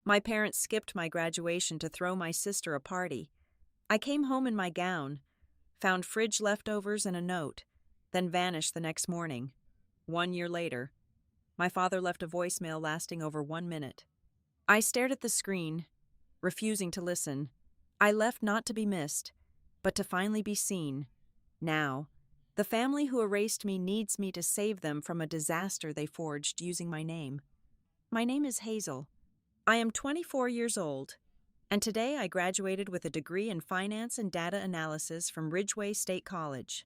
My parents skipped my graduation to throw my sister a party. I came home in my gown, found fridge leftovers and a note, then vanished the next morning. 1 year later, my father left a voicemail lasting over 1 minute. I stared at the screen, refusing to listen. I left not to be missed, but to finally be seen. Now, the family who erased me needs me to save them from a disaster they forged using my name. My name is Hazel. I am 24 years old, and today I graduated with a degree in finance and data analysis from Ridgeway State College.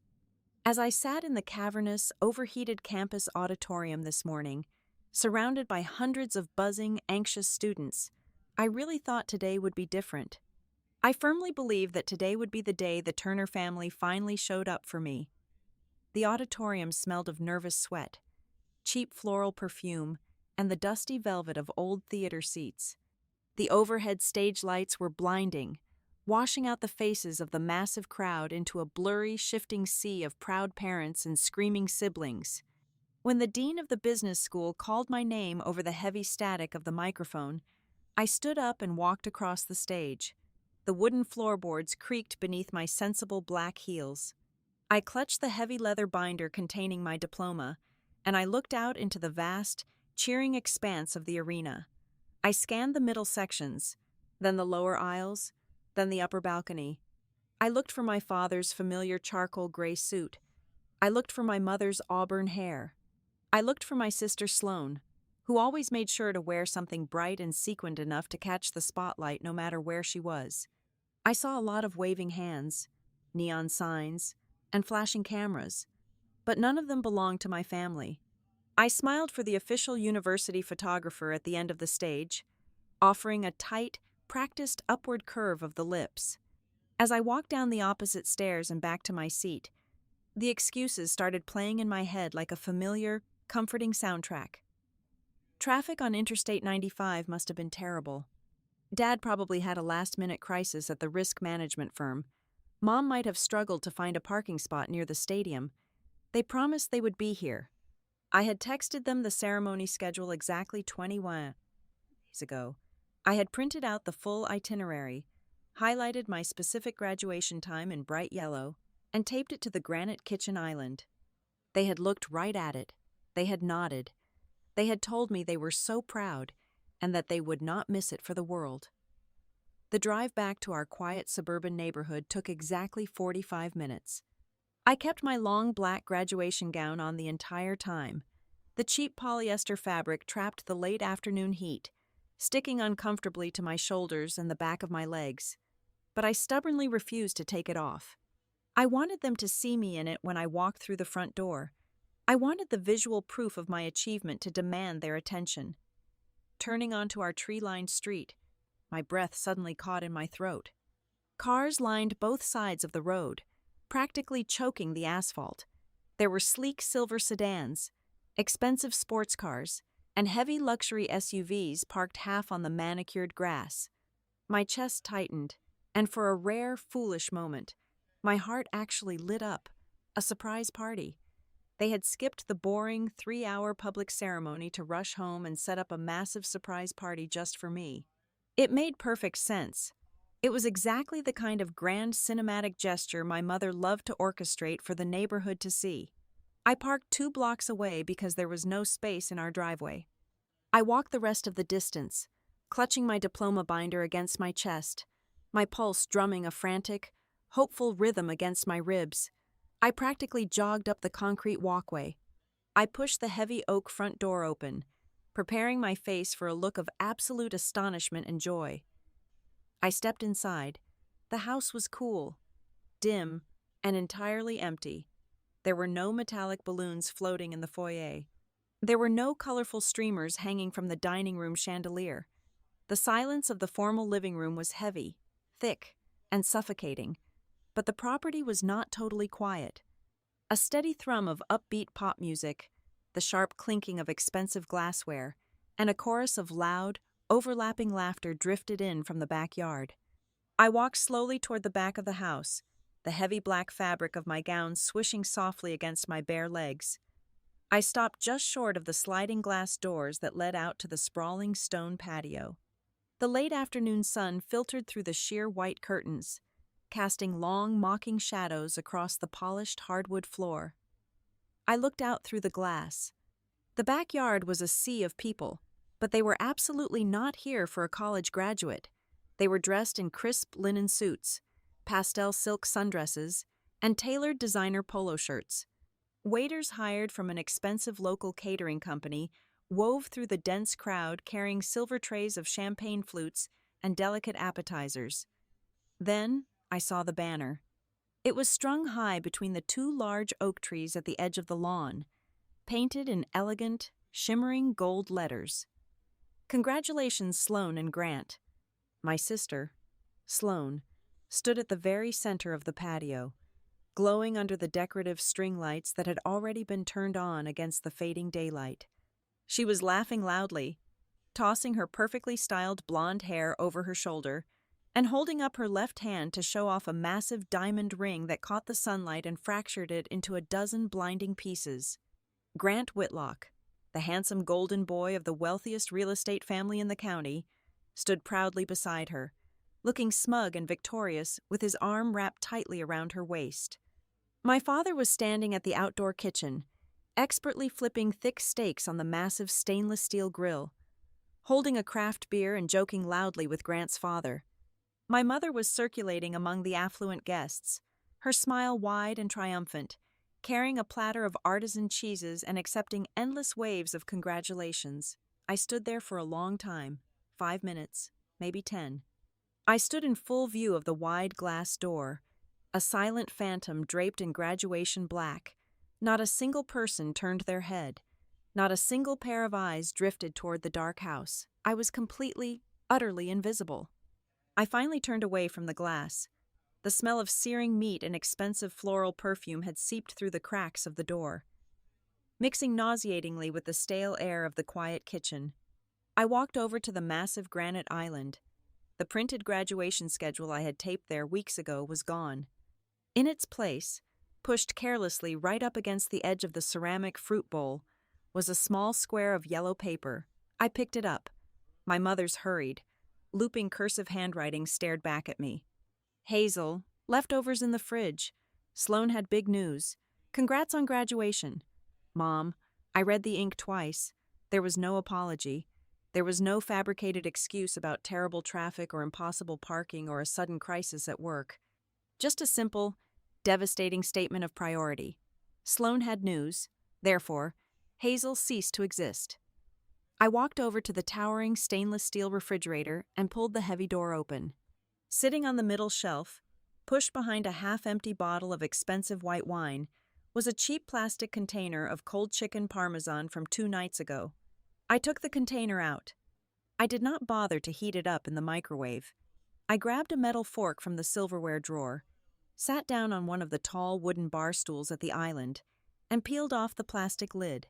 As I sat in the cavernous, overheated campus auditorium this morning, surrounded by hundreds of buzzing, anxious students, I really thought today would be different. I firmly believe that today would be the day the Turner family finally showed up for me. The auditorium smelled of nervous sweat, cheap floral perfume, and the dusty velvet of old theater seats. The overhead stage lights were blinding, washing out the faces of the massive crowd into a blurry, shifting sea of proud parents and screaming siblings. When the dean of the business school called my name over the heavy static of the microphone, I stood up and walked across the stage. The wooden floorboards creaked beneath my sensible black heels. I clutched the heavy leather binder containing my diploma, and I looked out into the vast, cheering expanse of the arena. I scanned the middle sections, then the lower aisles, then the upper balcony. I looked for my father's familiar charcoal gray suit. I looked for my mother's auburn hair. I looked for my sister Sloane, who always made sure to wear something bright and sequined enough to catch the spotlight no matter where she was. I saw a lot of waving hands, neon signs, and flashing cameras, but none of them belonged to my family. I smiled for the official university photographer at the end of the stage, offering a tight, practiced upward curve of the lips. As I walked down the opposite stairs and back to my seat, the excuses started playing in my head like a familiar, comforting soundtrack. Traffic on Interstate 95 must have been terrible. Dad probably had a last-minute crisis at the risk management firm. Mom might have struggled to find a parking spot near the stadium. They promised they would be here. I had texted them the ceremony schedule exactly 21 days ago. I had printed out the full itinerary, highlighted my specific graduation time in bright yellow, and taped it to the granite kitchen island. They had looked right at it. They had nodded. They had told me they were so proud and that they would not miss it for the world. The drive back to our quiet suburban neighborhood took exactly 45 minutes. I kept my long black graduation gown on the entire time. The cheap polyester fabric trapped the late afternoon heat, sticking uncomfortably to my shoulders and the back of my legs. But I stubbornly refused to take it off. I wanted them to see me in it when I walked through the front door. I wanted the visual proof of my achievement to demand their attention. Turning onto our tree-lined street, my breath suddenly caught in my throat. Cars lined both sides of the road, practically choking the asphalt. There were sleek silver sedans, expensive sports cars, and heavy luxury SUVs parked half on the manicured grass. My chest tightened, and for a rare, foolish moment, my heart actually lit up. A surprise party. They had skipped the boring 3-hour public ceremony to rush home and set up a massive surprise party just for me. It made perfect sense. It was exactly the kind of grand cinematic gesture my mother loved to orchestrate for the neighborhood to see. I parked 2 blocks away because there was no space in our driveway. I walked the rest of the distance, clutching my diploma binder against my chest, my pulse drumming a frantic, hopeful rhythm against my ribs. I practically jogged up the concrete walkway. I pushed the heavy oak front door open, preparing my face for a look of absolute astonishment and joy. I stepped inside. The house was cool, dim, and entirely empty. There were no metallic balloons floating in the foyer. There were no colorful streamers hanging from the dining room chandelier. The silence of the formal living room was heavy, thick, and suffocating, but the property was not totally quiet. A steady thrum of upbeat pop music, the sharp clinking of expensive glassware, and a chorus of loud, overlapping laughter drifted in from the backyard. I walked slowly toward the back of the house, the heavy black fabric of my gown swishing softly against my bare legs. I stopped just short of the sliding glass doors that led out to the sprawling stone patio. The late afternoon sun filtered through the sheer white curtains, casting long, mocking shadows across the polished hardwood floor. I looked out through the glass. The backyard was a sea of people, but they were absolutely not here for a college graduate. They were dressed in crisp linen suits, pastel silk sundresses, and tailored designer polo shirts. Waiters hired from an expensive local catering company wove through the dense crowd carrying silver trays of champagne flutes and delicate appetizers. Then I saw the banner. It was strung high between the two large oak trees at the edge of the lawn, painted in elegant, shimmering gold letters. Congratulations, Sloane and Grant. My sister, Sloane, stood at the very center of the patio, glowing under the decorative string lights that had already been turned on against the fading daylight. She was laughing loudly, tossing her perfectly styled blonde hair over her shoulder, and holding up her left hand to show off a massive diamond ring that caught the sunlight and fractured it into a dozen blinding pieces. Grant Whitlock, the handsome golden boy of the wealthiest real estate family in the county, stood proudly beside her, looking smug and victorious with his arm wrapped tightly around her waist. My father was standing at the outdoor kitchen, expertly flipping thick steaks on the massive stainless steel grill, holding a craft beer and joking loudly with Grant's father. My mother was circulating among the affluent guests, her smile wide and triumphant, carrying a platter of artisan cheeses and accepting endless waves of congratulations. I stood there for a long time, 5 minutes, maybe 10. I stood in full view of the wide glass door, a silent phantom draped in graduation black. Not a single person turned their head. Not a single pair of eyes drifted toward the dark house. I was completely, utterly invisible. I finally turned away from the glass. The smell of searing meat and expensive floral perfume had seeped through the cracks of the door, mixing nauseatingly with the stale air of the quiet kitchen. I walked over to the massive granite island. The printed graduation schedule I had taped there weeks ago was gone. In its place, pushed carelessly right up against the edge of the ceramic fruit bowl, was a small square of yellow paper. I picked it up. My mother's hurried, looping cursive handwriting stared back at me. Hazel, leftovers in the fridge. Sloane had big news. Congrats on graduation. Mom, I read the ink twice. There was no apology. There was no fabricated excuse about terrible traffic or impossible parking or a sudden crisis at work. Just a simple, devastating statement of priority. Sloane had news. Therefore, Hazel ceased to exist. I walked over to the towering stainless steel refrigerator and pulled the heavy door open. Sitting on the middle shelf, pushed behind a half-empty bottle of expensive white wine, was a cheap plastic container of cold chicken parmesan from 2 nights ago. I took the container out. I did not bother to heat it up in the microwave. I grabbed a metal fork from the silverware drawer, sat down on one of the tall wooden bar stools at the island, and peeled off the plastic lid.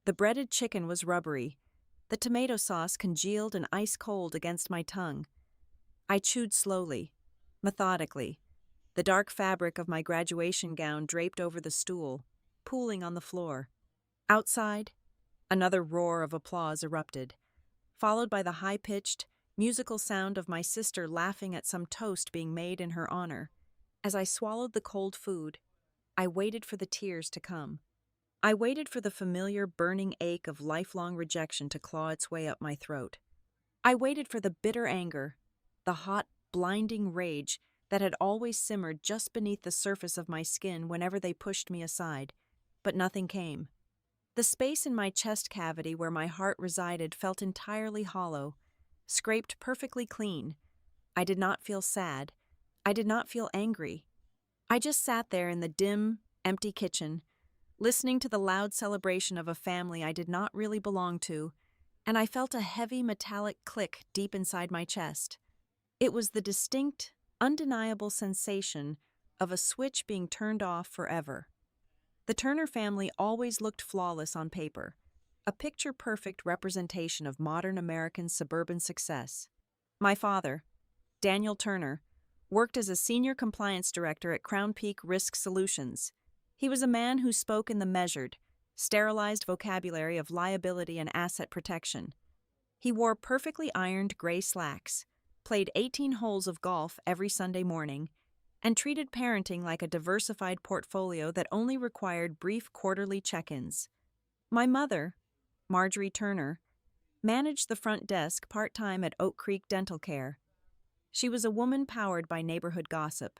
The breaded chicken was rubbery. The tomato sauce congealed and ice-cold against my tongue. I chewed slowly, methodically, the dark fabric of my graduation gown draped over the stool, pooling on the floor. Outside, another roar of applause erupted, followed by the high-pitched, musical sound of my sister laughing at some toast being made in her honor. As I swallowed the cold food, I waited for the tears to come. I waited for the familiar burning ache of lifelong rejection to claw its way up my throat. I waited for the bitter anger, the hot, blinding rage that had always simmered just beneath the surface of my skin whenever they pushed me aside, but nothing came. The space in my chest cavity where my heart resided felt entirely hollow, scraped perfectly clean. I did not feel sad. I did not feel angry. I just sat there in the dim, empty kitchen, listening to the loud celebration of a family I did not really belong to, and I felt a heavy metallic click deep inside my chest. It was the distinct, undeniable sensation of a switch being turned off forever. The Turner family always looked flawless on paper, a picture-perfect representation of modern American suburban success. My father, Daniel Turner, worked as a senior compliance director at Crown Peak Risk Solutions. He was a man who spoke in the measured, sterilized vocabulary of liability and asset protection. He wore perfectly ironed gray slacks, played 18 holes of golf every Sunday morning, and treated parenting like a diversified portfolio that only required brief quarterly check-ins. My mother, Marjorie Turner, managed the front desk part-time at Oak Creek Dental Care. She was a woman powered by neighborhood gossip,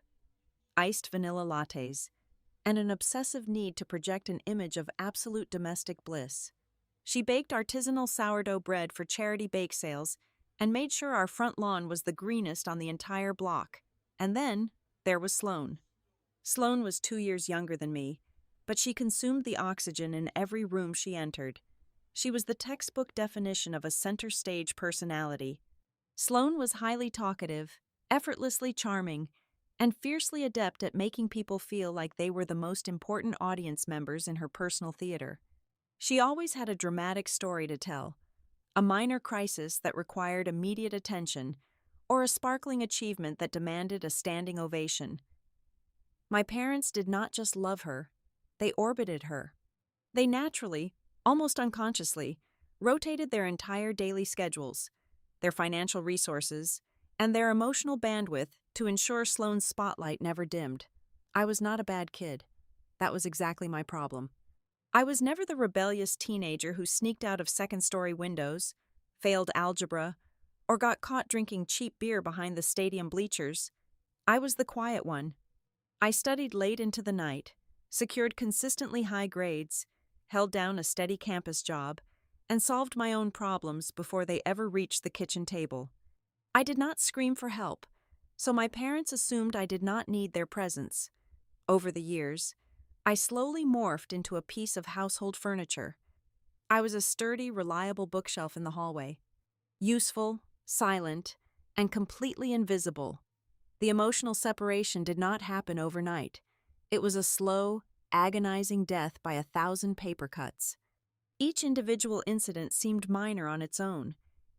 iced vanilla lattes, and an obsessive need to project an image of absolute domestic bliss. She baked artisanal sourdough bread for charity bake sales and made sure our front lawn was the greenest on the entire block. And then there was Sloane. Sloane was 2 years younger than me, but she consumed the oxygen in every room she entered. She was the textbook definition of a center stage personality. Sloane was highly talkative, effortlessly charming, and fiercely adept at making people feel like they were the most important audience members in her personal theater. She always had a dramatic story to tell, a minor crisis that required immediate attention, or a sparkling achievement that demanded a standing ovation. My parents did not just love her, they orbited her. They naturally, almost unconsciously, rotated their entire daily schedules, their financial resources, and their emotional bandwidth to ensure Sloane's spotlight never dimmed. I was not a bad kid. That was exactly my problem. I was never the rebellious teenager who sneaked out of second-story windows, failed algebra, or got caught drinking cheap beer behind the stadium bleachers. I was the quiet one. I studied late into the night, secured consistently high grades, held down a steady campus job, and solved my own problems before they ever reached the kitchen table. I did not scream for help, so my parents assumed I did not need their presence. Over the years, I slowly morphed into a piece of household furniture. I was a sturdy, reliable bookshelf in the hallway. Useful, silent, and completely invisible. The emotional separation did not happen overnight. It was a slow, agonizing death by 1,000 paper cuts. Each individual incident seemed minor on its own,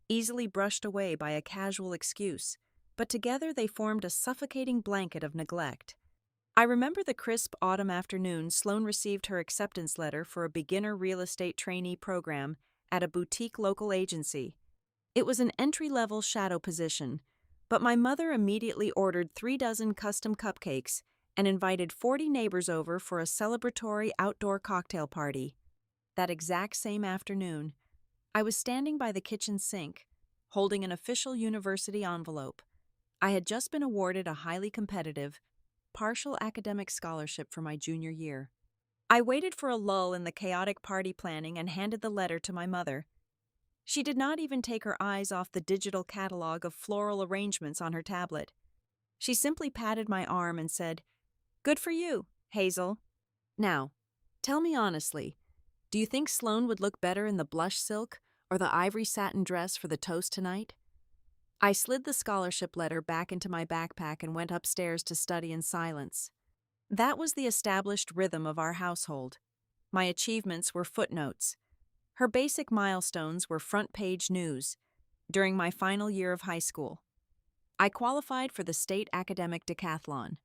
easily brushed away by a casual excuse, but together they formed a suffocating blanket of neglect. I remember the crisp autumn afternoon Sloane received her acceptance letter for a beginner real estate trainee program at a boutique local agency. It was an entry-level shadow position, but my mother immediately ordered 3 dozen custom cupcakes and invited 40 neighbors over for a celebratory outdoor cocktail party. That exact same afternoon, I was standing by the kitchen sink, holding an official university envelope. I had just been awarded a highly competitive, partial academic scholarship for my junior year. I waited for a lull in the chaotic party planning and handed the letter to my mother. She did not even take her eyes off the digital catalog of floral arrangements on her tablet. She simply patted my arm and said, "Good for you, Hazel. Now, tell me honestly, do you think Sloane would look better in the blush silk or the ivory satin dress for the toast tonight?" I slid the scholarship letter back into my backpack and went upstairs to study in silence. That was the established rhythm of our household. My achievements were footnotes. Her basic milestones were front-page news. During my final year of high school, I qualified for the state academic decathlon.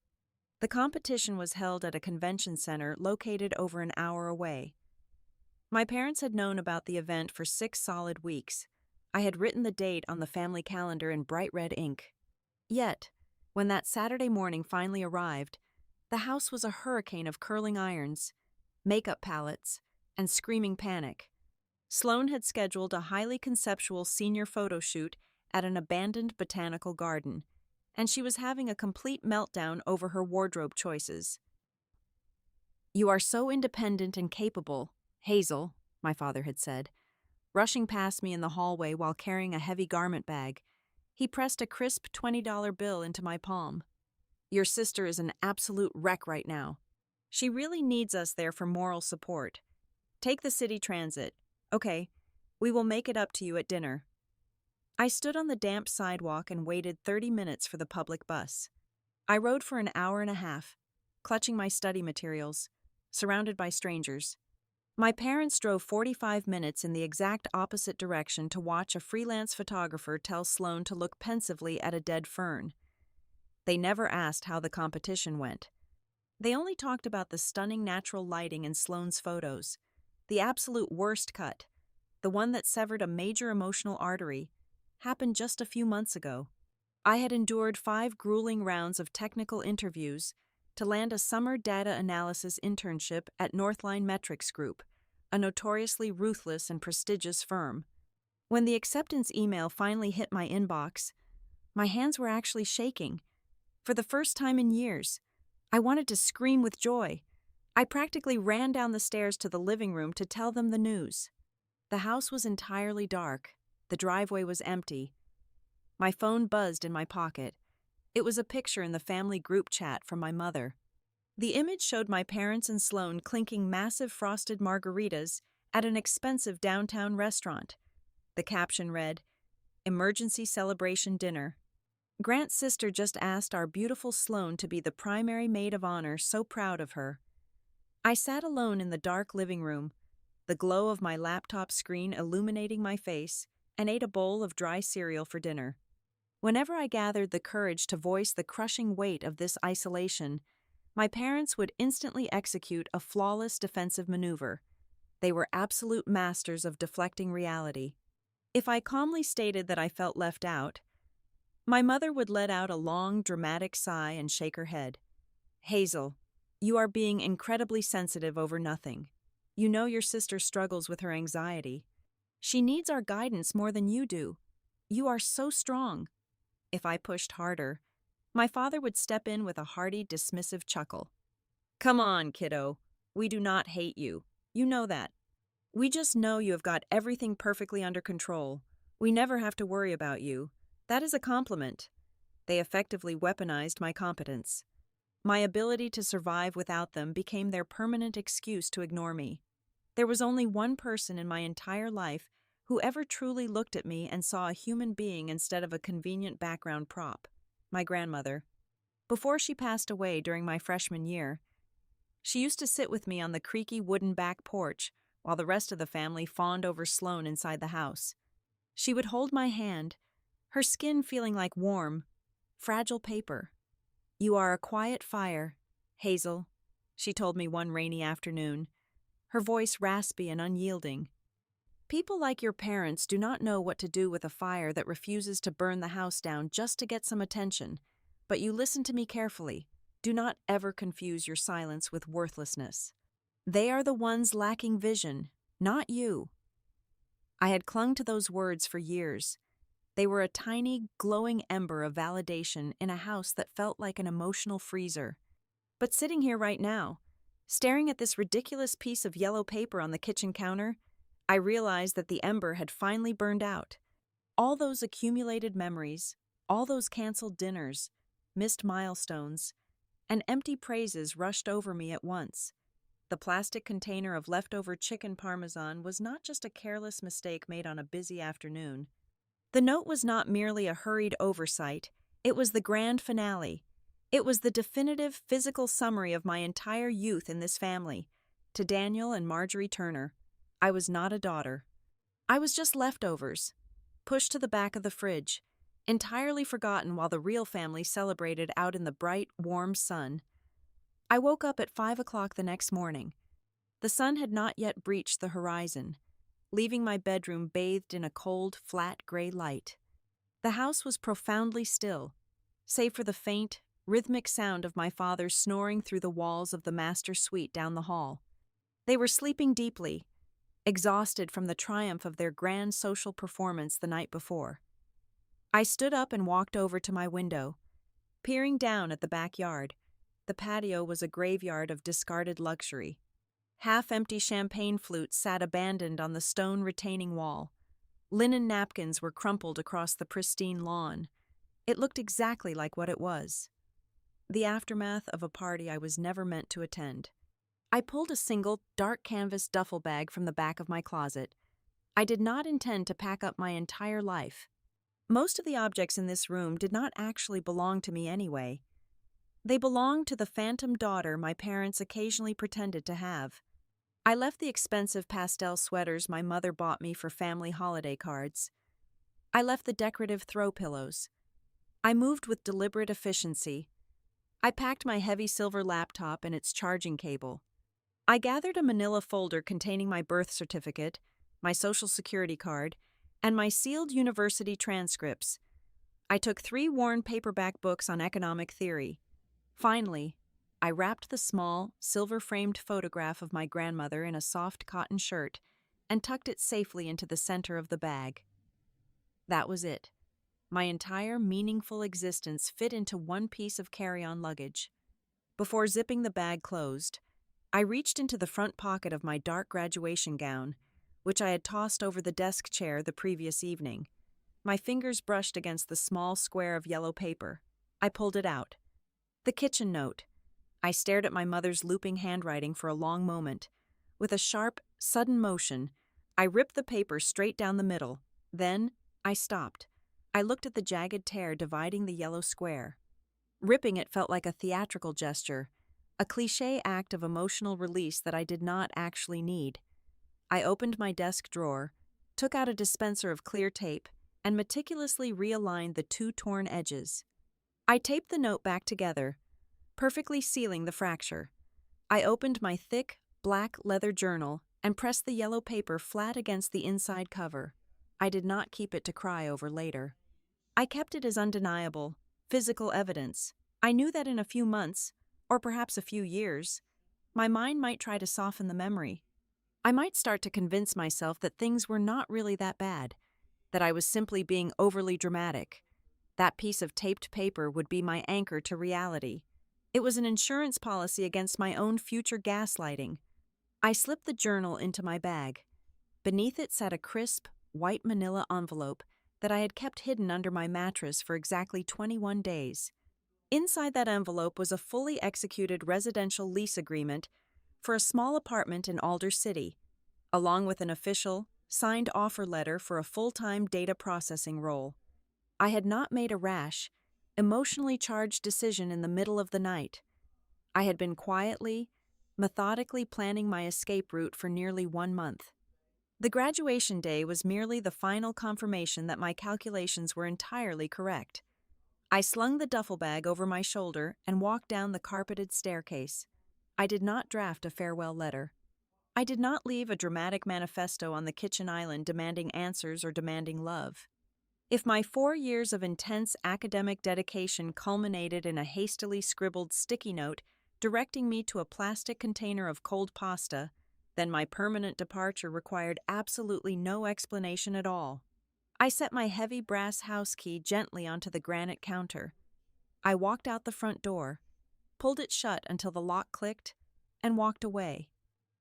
The competition was held at a convention center located over an hour away. My parents had known about the event for 6 solid weeks. I had written the date on the family calendar in bright red ink. Yet, when that Saturday morning finally arrived, the house was a hurricane of curling irons, makeup palettes, and screaming panic. Sloane had scheduled a highly conceptual senior photo shoot at an abandoned botanical garden, and she was having a complete meltdown over her wardrobe choices. "You are so independent and capable, Hazel," my father had said. Rushing past me in the hallway while carrying a heavy garment bag, he pressed a crisp $20 bill into my palm. "Your sister is an absolute wreck right now. She really needs us there for moral support. Take the city transit. Okay, we will make it up to you at dinner." I stood on the damp sidewalk and waited 30 minutes for the public bus. I rode for an hour and a half, clutching my study materials, surrounded by strangers. My parents drove 45 minutes in the exact opposite direction to watch a freelance photographer tell Sloane to look pensively at a dead fern. They never asked how the competition went. They only talked about the stunning natural lighting in Sloane's photos, the absolute worst cut, the one that severed a major emotional artery, happened just a few months ago. I had endured 5 grueling rounds of technical interviews to land a summer data analysis internship at Northline Metrics Group, a notoriously ruthless and prestigious firm. When the acceptance email finally hit my inbox, my hands were actually shaking. For the first time in years, I wanted to scream with joy. I practically ran down the stairs to the living room to tell them the news. The house was entirely dark. The driveway was empty. My phone buzzed in my pocket. It was a picture in the family group chat from my mother. The image showed my parents and Sloan clinking massive frosted margaritas at an expensive downtown restaurant. The caption read, "Emergency celebration dinner." Grant's sister just asked our beautiful Sloan to be the primary maid of honor, so proud of her. I sat alone in the dark living room, the glow of my laptop screen illuminating my face, and ate a bowl of dry cereal for dinner. Whenever I gathered the courage to voice the crushing weight of this isolation, my parents would instantly execute a flawless defensive maneuver. They were absolute masters of deflecting reality. If I calmly stated that I felt left out, my mother would let out a long, dramatic sigh and shake her head. "Hazel, you are being incredibly sensitive over nothing. You know your sister struggles with her anxiety. She needs our guidance more than you do. You are so strong." If I pushed harder, my father would step in with a hearty, dismissive chuckle. "Come on, kiddo. We do not hate you. You know that. We just know you have got everything perfectly under control. We never have to worry about you. That is a compliment." They effectively weaponized my competence. My ability to survive without them became their permanent excuse to ignore me. There was only one person in my entire life who ever truly looked at me and saw a human being instead of a convenient background prop: my grandmother. Before she passed away during my freshman year, she used to sit with me on the creaky wooden back porch while the rest of the family fawned over Sloan inside the house. She would hold my hand, her skin feeling like warm, fragile paper. "You are a quiet fire, Hazel," she told me one rainy afternoon, her voice raspy and unyielding. "People like your parents do not know what to do with a fire that refuses to burn the house down just to get some attention, but you listen to me carefully. Do not ever confuse your silence with worthlessness. They are the ones lacking vision, not you." I had clung to those words for years. They were a tiny, glowing ember of validation in a house that felt like an emotional freezer. But sitting here right now, staring at this ridiculous piece of yellow paper on the kitchen counter, I realized that the ember had finally burned out. All those accumulated memories, all those canceled dinners, missed milestones, and empty praises rushed over me at once. The plastic container of leftover chicken parmesan was not just a careless mistake made on a busy afternoon. The note was not merely a hurried oversight, it was the grand finale. It was the definitive physical summary of my entire youth in this family. To Daniel and Marjorie Turner, I was not a daughter. I was just leftovers, pushed to the back of the fridge, entirely forgotten while the real family celebrated out in the bright, warm sun. I woke up at 5 o'clock the next morning. The sun had not yet breached the horizon, leaving my bedroom bathed in a cold, flat gray light. The house was profoundly still, save for the faint, rhythmic sound of my father snoring through the walls of the master suite down the hall. They were sleeping deeply, exhausted from the triumph of their grand social performance the night before. I stood up and walked over to my window, peering down at the backyard. The patio was a graveyard of discarded luxury. Half-empty champagne flutes sat abandoned on the stone retaining wall. Linen napkins were crumpled across the pristine lawn. It looked exactly like what it was: the aftermath of a party I was never meant to attend. I pulled a single, dark canvas duffel bag from the back of my closet. I did not intend to pack up my entire life. Most of the objects in this room did not actually belong to me anyway. They belonged to the phantom daughter my parents occasionally pretended to have. I left the expensive pastel sweaters my mother bought me for family holiday cards. I left the decorative throw pillows. I moved with deliberate efficiency. I packed my heavy silver laptop and its charging cable. I gathered a manila folder containing my birth certificate, my social security card, and my sealed university transcripts. I took 3 worn paperback books on economic theory. Finally, I wrapped the small, silver-framed photograph of my grandmother in a soft cotton shirt and tucked it safely into the center of the bag. That was it. My entire meaningful existence fit into one piece of carry-on luggage. Before zipping the bag closed, I reached into the front pocket of my dark graduation gown, which I had tossed over the desk chair the previous evening. My fingers brushed against the small square of yellow paper. I pulled it out. The kitchen note. I stared at my mother's looping handwriting for a long moment. With a sharp, sudden motion, I ripped the paper straight down the middle. Then, I stopped. I looked at the jagged tear dividing the yellow square. Ripping it felt like a theatrical gesture, a cliché act of emotional release that I did not actually need. I opened my desk drawer, took out a dispenser of clear tape, and meticulously realigned the 2 torn edges. I taped the note back together, perfectly sealing the fracture. I opened my thick, black leather journal and pressed the yellow paper flat against the inside cover. I did not keep it to cry over later. I kept it as undeniable, physical evidence. I knew that in a few months, or perhaps a few years, my mind might try to soften the memory. I might start to convince myself that things were not really that bad, that I was simply being overly dramatic. That piece of taped paper would be my anchor to reality. It was an insurance policy against my own future gaslighting. I slipped the journal into my bag. Beneath it sat a crisp, white manila envelope that I had kept hidden under my mattress for exactly 21 days. Inside that envelope was a fully executed residential lease agreement for a small apartment in Alder City, along with an official, signed offer letter for a full-time data processing role. I had not made a rash, emotionally charged decision in the middle of the night. I had been quietly, methodically planning my escape route for nearly 1 month. The graduation day was merely the final confirmation that my calculations were entirely correct. I slung the duffel bag over my shoulder and walked down the carpeted staircase. I did not draft a farewell letter. I did not leave a dramatic manifesto on the kitchen island demanding answers or demanding love. If my 4 years of intense academic dedication culminated in a hastily scribbled sticky note directing me to a plastic container of cold pasta, then my permanent departure required absolutely no explanation at all. I set my heavy brass house key gently onto the granite counter. I walked out the front door, pulled it shut until the lock clicked, and walked away.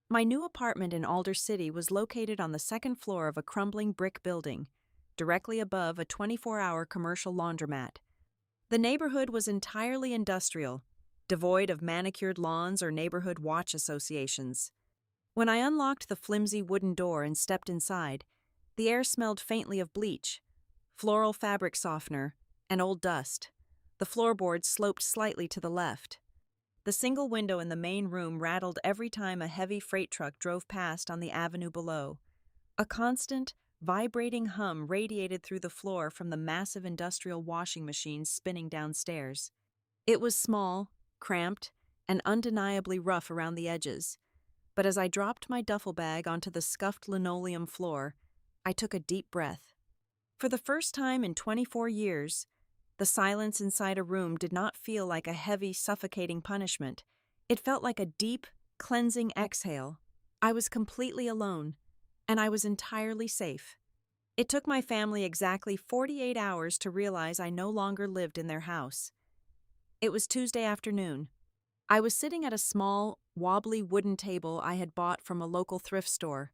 My new apartment in Alder City was located on the 2nd floor of a crumbling brick building, directly above a 24-hour commercial laundromat. The neighborhood was entirely industrial, devoid of manicured lawns or neighborhood watch associations. When I unlocked the flimsy wooden door and stepped inside, the air smelled faintly of bleach, floral fabric softener, and old dust. The floorboards sloped slightly to the left. The single window in the main room rattled every time a heavy freight truck drove past on the avenue below. A constant, vibrating hum radiated through the floor from the massive industrial washing machines spinning downstairs. It was small, cramped, and undeniably rough around the edges. But as I dropped my duffel bag onto the scuffed linoleum floor, I took a deep breath. For the first time in 24 years, the silence inside a room did not feel like a heavy, suffocating punishment. It felt like a deep, cleansing exhale. I was completely alone, and I was entirely safe. It took my family exactly 48 hours to realize I no longer lived in their house. It was Tuesday afternoon. I was sitting at a small, wobbly wooden table I had bought from a local thrift store,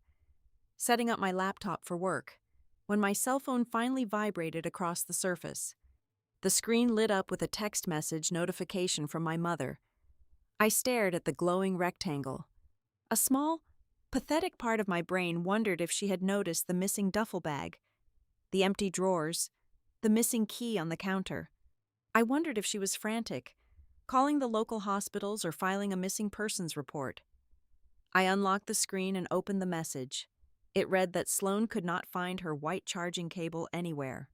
setting up my laptop for work, when my cell phone finally vibrated across the surface. The screen lit up with a text message notification from my mother. I stared at the glowing rectangle. A small, pathetic part of my brain wondered if she had noticed the missing duffel bag, the empty drawers, the missing key on the counter. I wondered if she was frantic, calling the local hospitals or filing a missing persons report. I unlocked the screen and opened the message. It read that Sloan could not find her white charging cable anywhere.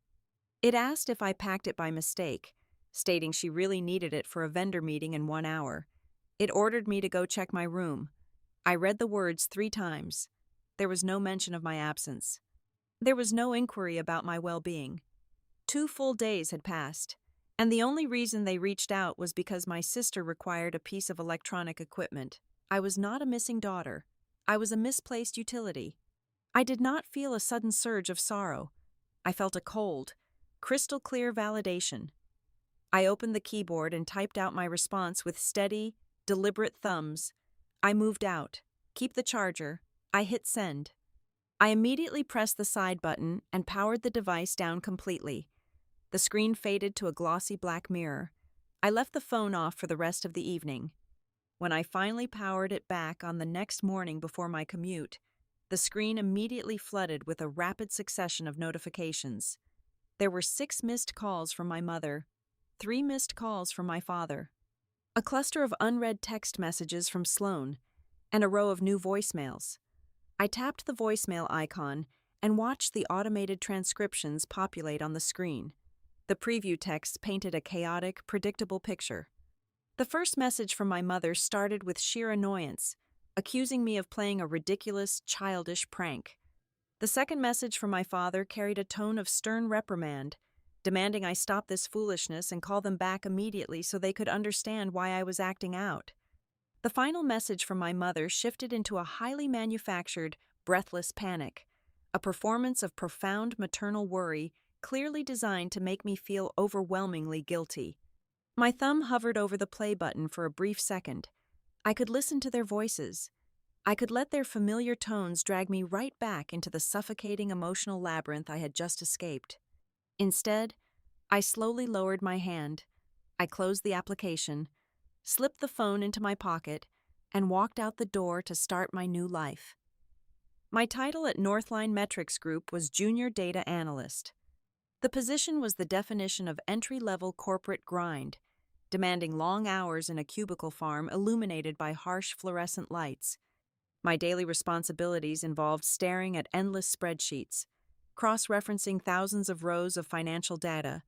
It asked if I packed it by mistake, stating she really needed it for a vendor meeting in 1 hour. It ordered me to go check my room. I read the words 3 times. there was no mention of my absence. There was no inquiry about my well-being. 2 full days had passed, and the only reason they reached out was because my sister required a piece of electronic equipment. I was not a missing daughter. I was a misplaced utility. I did not feel a sudden surge of sorrow. I felt a cold, crystal-clear validation. I opened the keyboard and typed out my response with steady, deliberate thumbs. I moved out. Keep the charger. I hit send. I immediately pressed the side button and powered the device down completely. The screen faded to a glossy black mirror. I left the phone off for the rest of the evening. When I finally powered it back on the next morning before my commute, the screen immediately flooded with a rapid succession of notifications. There were 6 missed calls from my mother, 3 missed calls from my father, a cluster of unread text messages from Sloan, and a row of new voicemails. I tapped the voicemail icon and watched the automated transcriptions populate on the screen. The preview text painted a chaotic, predictable picture. The first message from my mother started with sheer annoyance, accusing me of playing a ridiculous, childish prank. The second message from my father carried a tone of stern reprimand, demanding I stop this foolishness and call them back immediately so they could understand why I was acting out. The final message from my mother shifted into a highly manufactured, breathless panic, a performance of profound maternal worry clearly designed to make me feel overwhelmingly guilty. My thumb hovered over the play button for a brief second. I could listen to their voices. I could let their familiar tones drag me right back into the suffocating emotional labyrinth I had just escaped. Instead, I slowly lowered my hand. I closed the application, slipped the phone into my pocket, and walked out the door to start my new life. My title at Northline Metrics Group was Junior Data Analyst. The position was the definition of entry-level corporate grind, demanding long hours in a cubicle farm illuminated by harsh fluorescent lights. My daily responsibilities involved staring at endless spreadsheets, cross-referencing thousands of rows of financial data,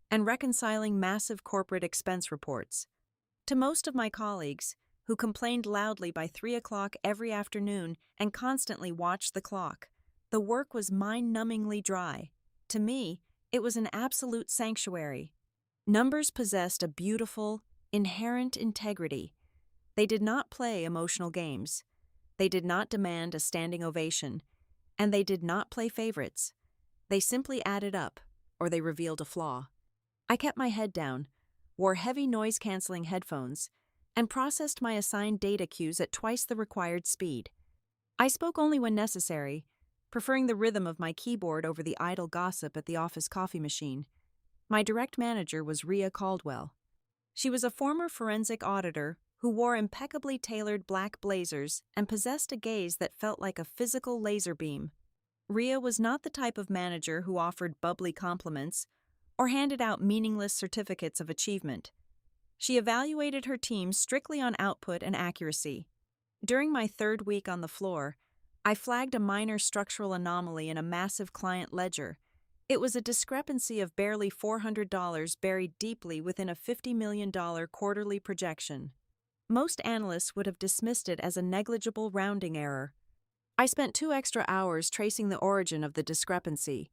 and reconciling massive corporate expense reports. To most of my colleagues, who complained loudly by 3 o'clock every afternoon and constantly watched the clock, the work was mind-numbingly dry. To me, it was an absolute sanctuary. Numbers possessed a beautiful, inherent integrity. They did not play emotional games. They did not demand a standing ovation. And they did not play favorites. They simply added up, or they revealed a flaw. I kept my head down, wore heavy noise-canceling headphones, and processed my assigned data cues at twice the required speed. I spoke only when necessary, preferring the rhythm of my keyboard over the idle gossip at the office coffee machine. My direct manager was Rhea Caldwell. She was a former forensic auditor who wore impeccably tailored black blazers and possessed a gaze that felt like a physical laser beam. Rhea was not the type of manager who offered bubbly compliments or handed out meaningless certificates of achievement. She evaluated her team strictly on output and accuracy. During my 3rd week on the floor, I flagged a minor structural anomaly in a massive client ledger. It was a discrepancy of barely $400 buried deeply within a $50 million quarterly projection. Most analysts would have dismissed it as a negligible rounding error. I spent 2 extra hours tracing the origin of the discrepancy,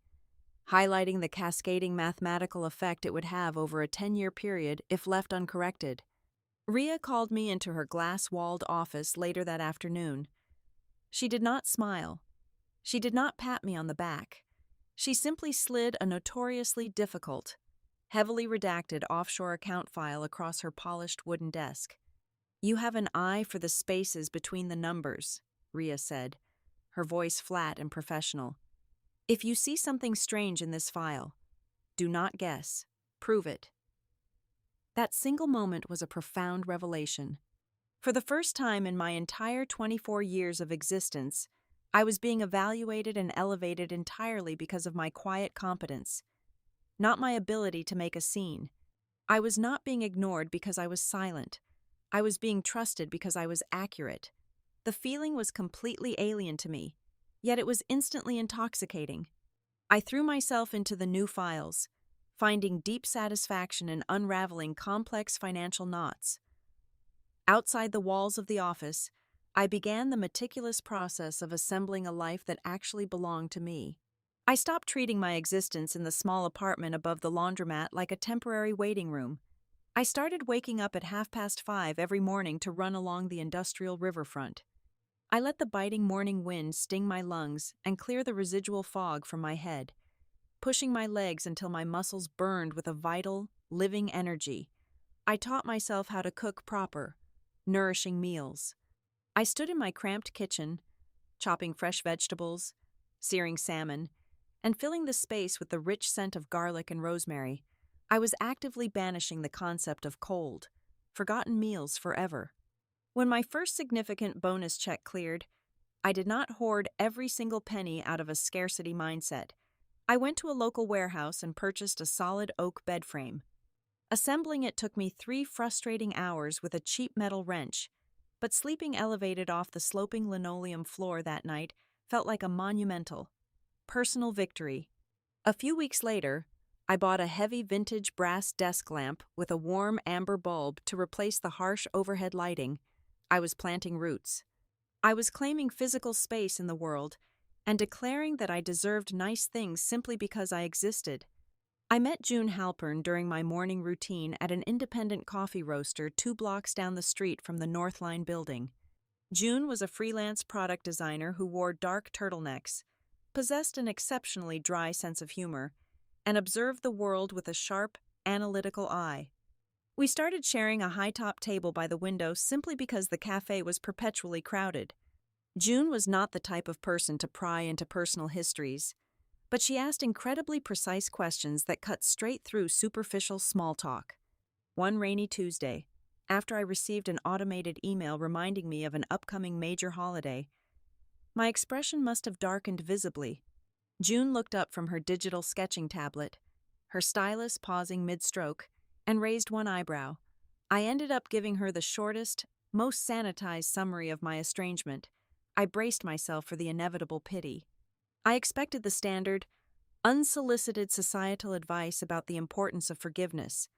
highlighting the cascading mathematical effect it would have over a 10-year period if left uncorrected. Rhea called me into her glass-walled office later that afternoon. She did not smile. She did not pat me on the back. She simply slid a notoriously difficult, heavily redacted offshore account file across her polished wooden desk. "You have an eye for the spaces between the numbers," Rhea said, her voice flat and professional. "If you see something strange in this file, do not guess. Prove it." That single moment was a profound revelation. For the first time in my entire 24 years of existence, I was being evaluated and elevated entirely because of my quiet competence, not my ability to make a scene. I was not being ignored because I was silent. I was being trusted because I was accurate. The feeling was completely alien to me, yet it was instantly intoxicating. I threw myself into the new files, finding deep satisfaction in unraveling complex financial knots. Outside the walls of the office, I began the meticulous process of assembling a life that actually belonged to me. I stopped treating my existence in the small apartment above the laundromat like a temporary waiting room. I started waking up at 5:30 every morning to run along the industrial riverfront. I let the biting morning wind sting my lungs and clear the residual fog from my head, pushing my legs until my muscles burned with a vital, living energy. I taught myself how to cook proper, nourishing meals. I stood in my cramped kitchen, chopping fresh vegetables, searing salmon, and filling the space with the rich scent of garlic and rosemary. I was actively banishing the concept of cold, forgotten meals forever. When my first significant bonus check cleared, I did not hoard every single penny out of a scarcity mindset. I went to a local warehouse and purchased a solid oak bed frame. Assembling it took me 3 frustrating hours with a cheap metal wrench, but sleeping elevated off the sloping linoleum floor that night felt like a monumental, personal victory. A few weeks later, I bought a heavy vintage brass desk lamp with a warm amber bulb to replace the harsh overhead lighting. I was planting roots. I was claiming physical space in the world and declaring that I deserved nice things simply because I existed. I met June Halpern during my morning routine at an independent coffee roaster 2 blocks down the street from the Northline building. June was a freelance product designer who wore dark turtlenecks, possessed an exceptionally dry sense of humor, and observed the world with a sharp, analytical eye. We started sharing a high-top table by the window simply because the cafe was perpetually crowded. June was not the type of person to pry into personal histories, but she asked incredibly precise questions that cut straight through superficial small talk. One rainy Tuesday, after I received an automated email reminding me of an upcoming major holiday, my expression must have darkened visibly. June looked up from her digital sketching tablet, her stylus pausing mid-stroke, and raised one eyebrow. I ended up giving her the shortest, most sanitized summary of my estrangement. I braced myself for the inevitable pity. I expected the standard, unsolicited societal advice about the importance of forgiveness,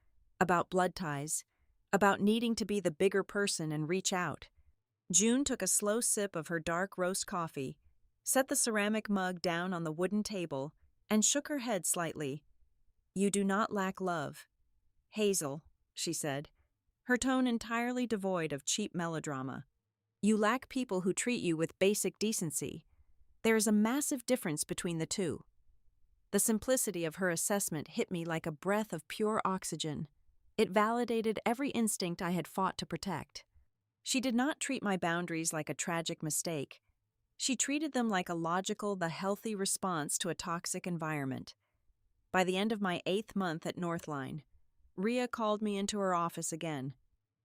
about blood ties, about needing to be the bigger person and reach out. June took a slow sip of her dark roast coffee, set the ceramic mug down on the wooden table, and shook her head slightly. "You do not lack love, Hazel," she said, her tone entirely devoid of cheap melodrama. "You lack people who treat you with basic decency. There is a massive difference between the two." The simplicity of her assessment hit me like a breath of pure oxygen. It validated every instinct I had fought to protect. She did not treat my boundaries like a tragic mistake. She treated them like a logical, the healthy response to a toxic environment. By the end of my 8th month at Northline, Rhea called me into her office again.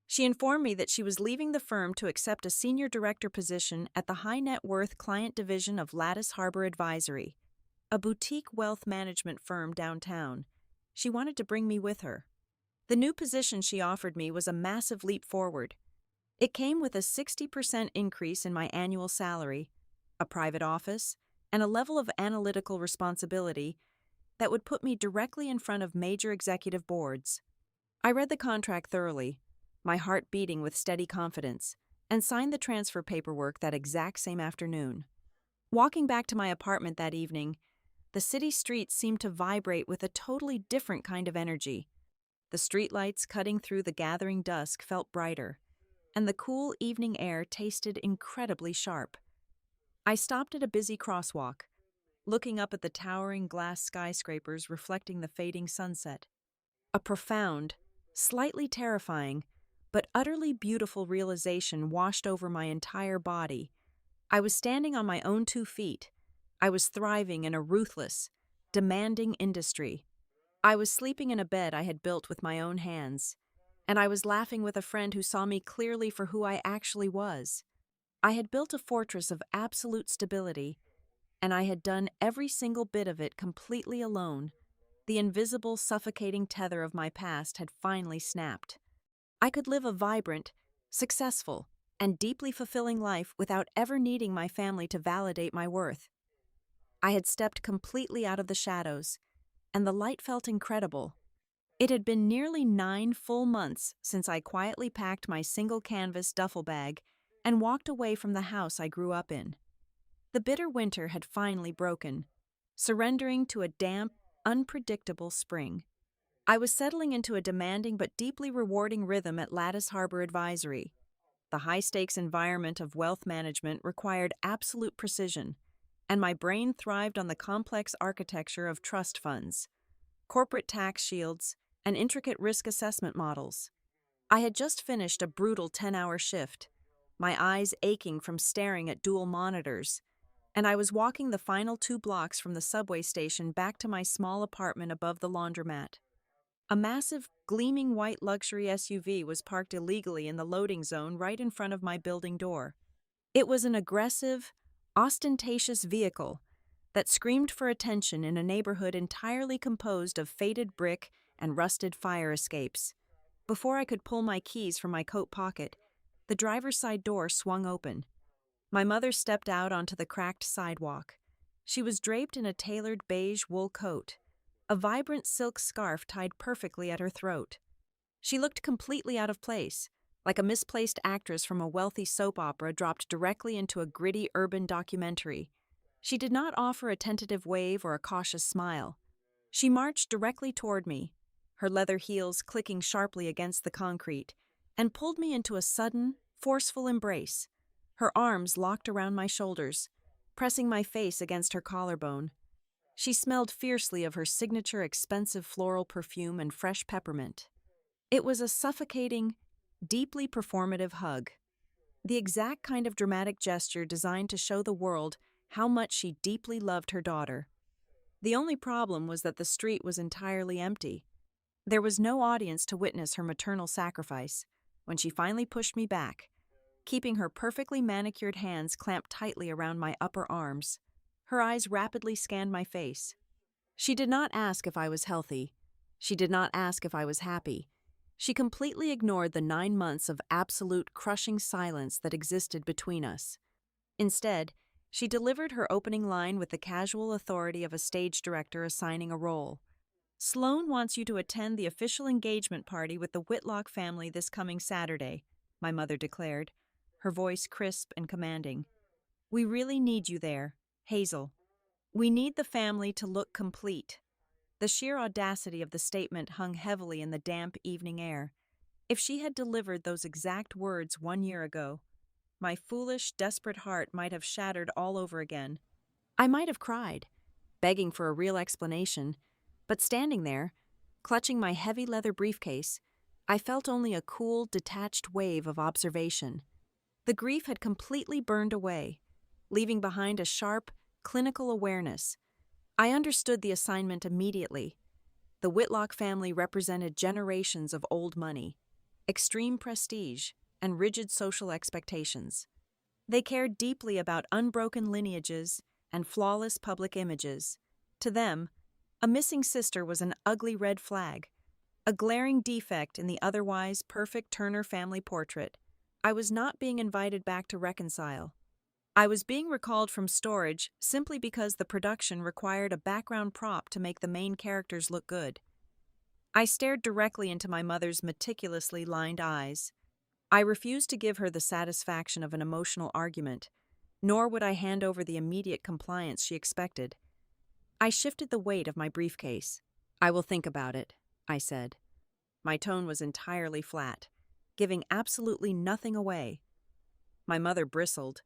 She informed me that she was leaving the firm to accept a senior director position at the high-net-worth client division of Lattice Harbor Advisory, a boutique wealth management firm downtown. She wanted to bring me with her. The new position she offered me was a massive leap forward. It came with a 60% increase in my annual salary, a private office, and a level of analytical responsibility that would put me directly in front of major executive boards. I read the contract thoroughly, my heart beating with steady confidence, and signed the transfer paperwork that exact same afternoon. Walking back to my apartment that evening, the city streets seemed to vibrate with a totally different kind of energy. The streetlights cutting through the gathering dusk felt brighter, and the cool evening air tasted incredibly sharp. I stopped at a busy crosswalk, looking up at the towering glass skyscrapers reflecting the fading sunset. A profound, slightly terrifying, but utterly beautiful realization washed over my entire body. I was standing on my own 2 feet. I was thriving in a ruthless, demanding industry. I was sleeping in a bed I had built with my own hands, and I was laughing with a friend who saw me clearly for who I actually was. I had built a fortress of absolute stability, and I had done every single bit of it completely alone. The invisible, suffocating tether of my past had finally snapped. I could live a vibrant, successful, and deeply fulfilling life without ever needing my family to validate my worth. I had stepped completely out of the shadows, and the light felt incredible. It had been nearly 9 full months since I quietly packed my single canvas duffel bag and walked away from the house I grew up in. The bitter winter had finally broken, surrendering to a damp, unpredictable spring. I was settling into a demanding but deeply rewarding rhythm at Lattice Harbor Advisory. The high-stakes environment of wealth management required absolute precision, and my brain thrived on the complex architecture of trust funds, corporate tax shields, and intricate risk assessment models. I had just finished a brutal 10-hour shift, my eyes aching from staring at dual monitors, and I was walking the final 2 blocks from the subway station back to my small apartment above the laundromat. A massive, gleaming white luxury SUV was parked illegally in the loading zone right in front of my building door. It was an aggressive, ostentatious vehicle that screamed for attention in a neighborhood entirely composed of faded brick and rusted fire escapes. Before I could pull my keys from my coat pocket, the driver's side door swung open. My mother stepped out onto the cracked sidewalk. She was draped in a tailored beige wool coat, a vibrant silk scarf tied perfectly at her throat. She looked completely out of place, like a misplaced actress from a wealthy soap opera dropped directly into a gritty urban documentary. She did not offer a tentative wave or a cautious smile. She marched directly toward me, her leather heels clicking sharply against the concrete, and pulled me into a sudden, forceful embrace, her arms locked around my shoulders, pressing my face against her collarbone. She smelled fiercely of her signature expensive floral perfume and fresh peppermint. It was a suffocating, deeply performative hug, the exact kind of dramatic gesture designed to show the world how much she deeply loved her daughter. The only problem was that the street was entirely empty. There was no audience to witness her maternal sacrifice when she finally pushed me back, keeping her perfectly manicured hands clamped tightly around my upper arms. Her eyes rapidly scanned my face. She did not ask if I was healthy. She did not ask if I was happy. She completely ignored the 9 months of absolute crushing silence that existed between us. Instead, she delivered her opening line with the casual authority of a stage director assigning a role. "Sloan wants you to attend the official engagement party with the Whitlock family this coming Saturday," my mother declared, her voice crisp and commanding. "We really need you there, Hazel. We need the family to look complete." The sheer audacity of the statement hung heavily in the damp evening air. If she had delivered those exact words 1 year ago, my foolish, desperate heart might have shattered all over again. I might have cried, begging for a real explanation, but standing there, clutching my heavy leather briefcase, I felt only a cool, detached wave of observation. The grief had completely burned away, leaving behind a sharp, clinical awareness. I understood the assignment immediately. The Whitlock family represented generations of old money, extreme prestige, and rigid social expectations. They cared deeply about unbroken lineages and flawless public images. To them, a missing sister was an ugly red flag, a glaring defect in the otherwise perfect Turner family portrait. I was not being invited back to reconcile. I was being recalled from storage simply because the production required a background prop to make the main characters look good. I stared directly into my mother's meticulously lined eyes. I refused to give her the satisfaction of an emotional argument, nor would I hand over the immediate compliance she expected. I shifted the weight of my briefcase. "I will think about it," I said. My tone was entirely flat, giving absolutely nothing away. My mother bristled,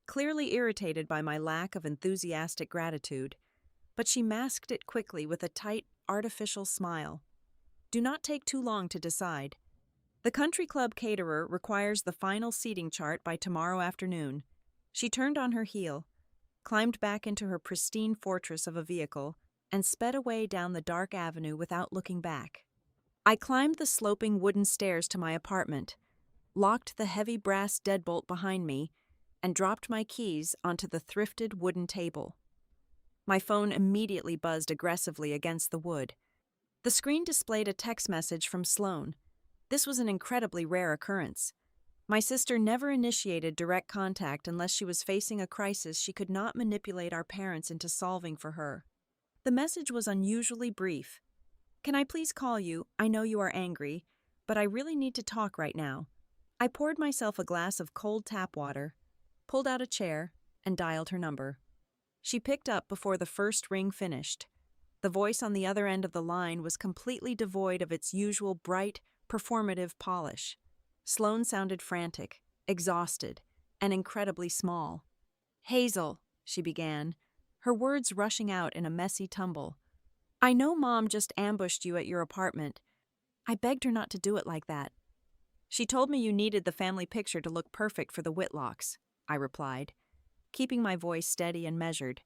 clearly irritated by my lack of enthusiastic gratitude, but she masked it quickly with a tight, artificial smile. "Do not take too long to decide. The country club caterer requires the final seating chart by tomorrow afternoon." She turned on her heel, climbed back into her pristine fortress of a vehicle, and sped away down the dark avenue without looking back. I climbed the sloping wooden stairs to my apartment, locked the heavy brass deadbolt behind me, and dropped my keys onto the thrifted wooden table. My phone immediately buzzed aggressively against the wood. The screen displayed a text message from Sloan. This was an incredibly rare occurrence. My sister never initiated direct contact unless she was facing a crisis she could not manipulate our parents into solving for her. The message was unusually brief. "Can I please call you? I know you are angry, but I really need to talk right now. I poured myself a glass of cold tap water, pulled out a chair, and dialed her number. She picked up before the first ring finished. The voice on the other end of the line was completely devoid of its usual bright, performative polish. Sloane sounded frantic, exhausted, and incredibly small. "Hazel," she began, her words rushing out in a messy tumble. "I know Mom just ambushed you at your apartment. I begged her not to do it like that. She told me you needed the family picture to look perfect for the Whitlocks," I replied, keeping my voice steady and measured.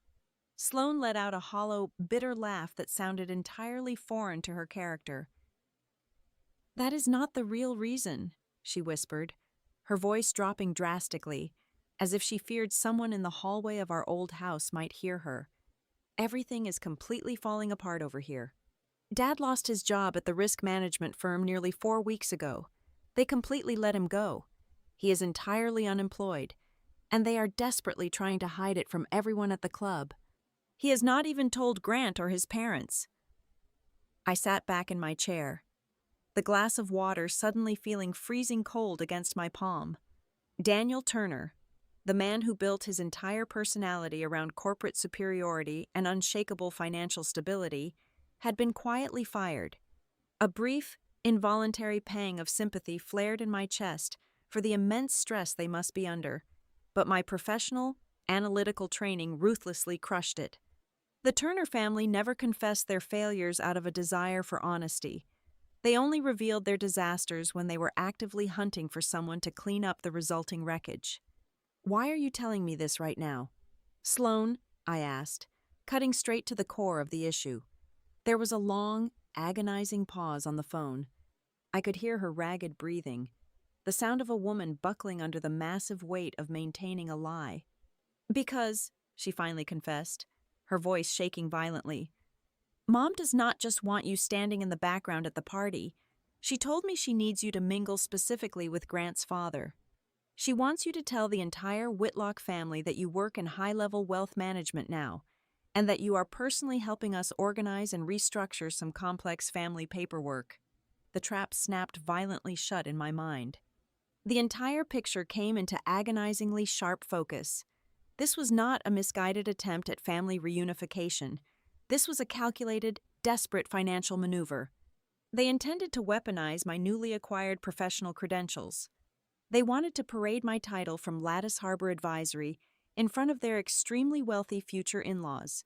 Sloane let out a hollow, bitter laugh that sounded entirely foreign to her character. "That is not the real reason," she whispered, her voice dropping drastically, as if she feared someone in the hallway of our old house might hear her. "Everything is completely falling apart over here. Dad lost his job at the risk management firm nearly 4 weeks ago. They completely let him go. He is entirely unemployed, and they are desperately trying to hide it from everyone at the club. He has not even told Grant or his parents." I sat back in my chair, the glass of water suddenly feeling freezing cold against my palm. Daniel Turner, the man who built his entire personality around corporate superiority and unshakable financial stability, had been quietly fired. A brief, involuntary pang of sympathy flared in my chest for the immense stress they must be under, but my professional, analytical training ruthlessly crushed it. The Turner family never confessed their failures out of a desire for honesty. They only revealed their disasters when they were actively hunting for someone to clean up the resulting wreckage. "Why are you telling me this right now?" "Sloane," I asked, cutting straight to the core of the issue. There was a long, agonizing pause on the phone. I could hear her ragged breathing, the sound of a woman buckling under the massive weight of maintaining a lie. "Because," she finally confessed, her voice shaking violently, "Mom does not just want you standing in the background at the party. She told me she needs you to mingle specifically with Grant's father. She wants you to tell the entire Whitlock family that you work in high-level wealth management now, and that you are personally helping us organize and restructure some complex family paperwork." The trap snapped violently shut in my mind. The entire picture came into agonizingly sharp focus. This was not a misguided attempt at family reunification. This was a calculated, desperate financial maneuver. They intended to weaponize my newly acquired professional credentials. They wanted to parade my title from Lattice Harbor Advisory in front of their extremely wealthy future in-laws,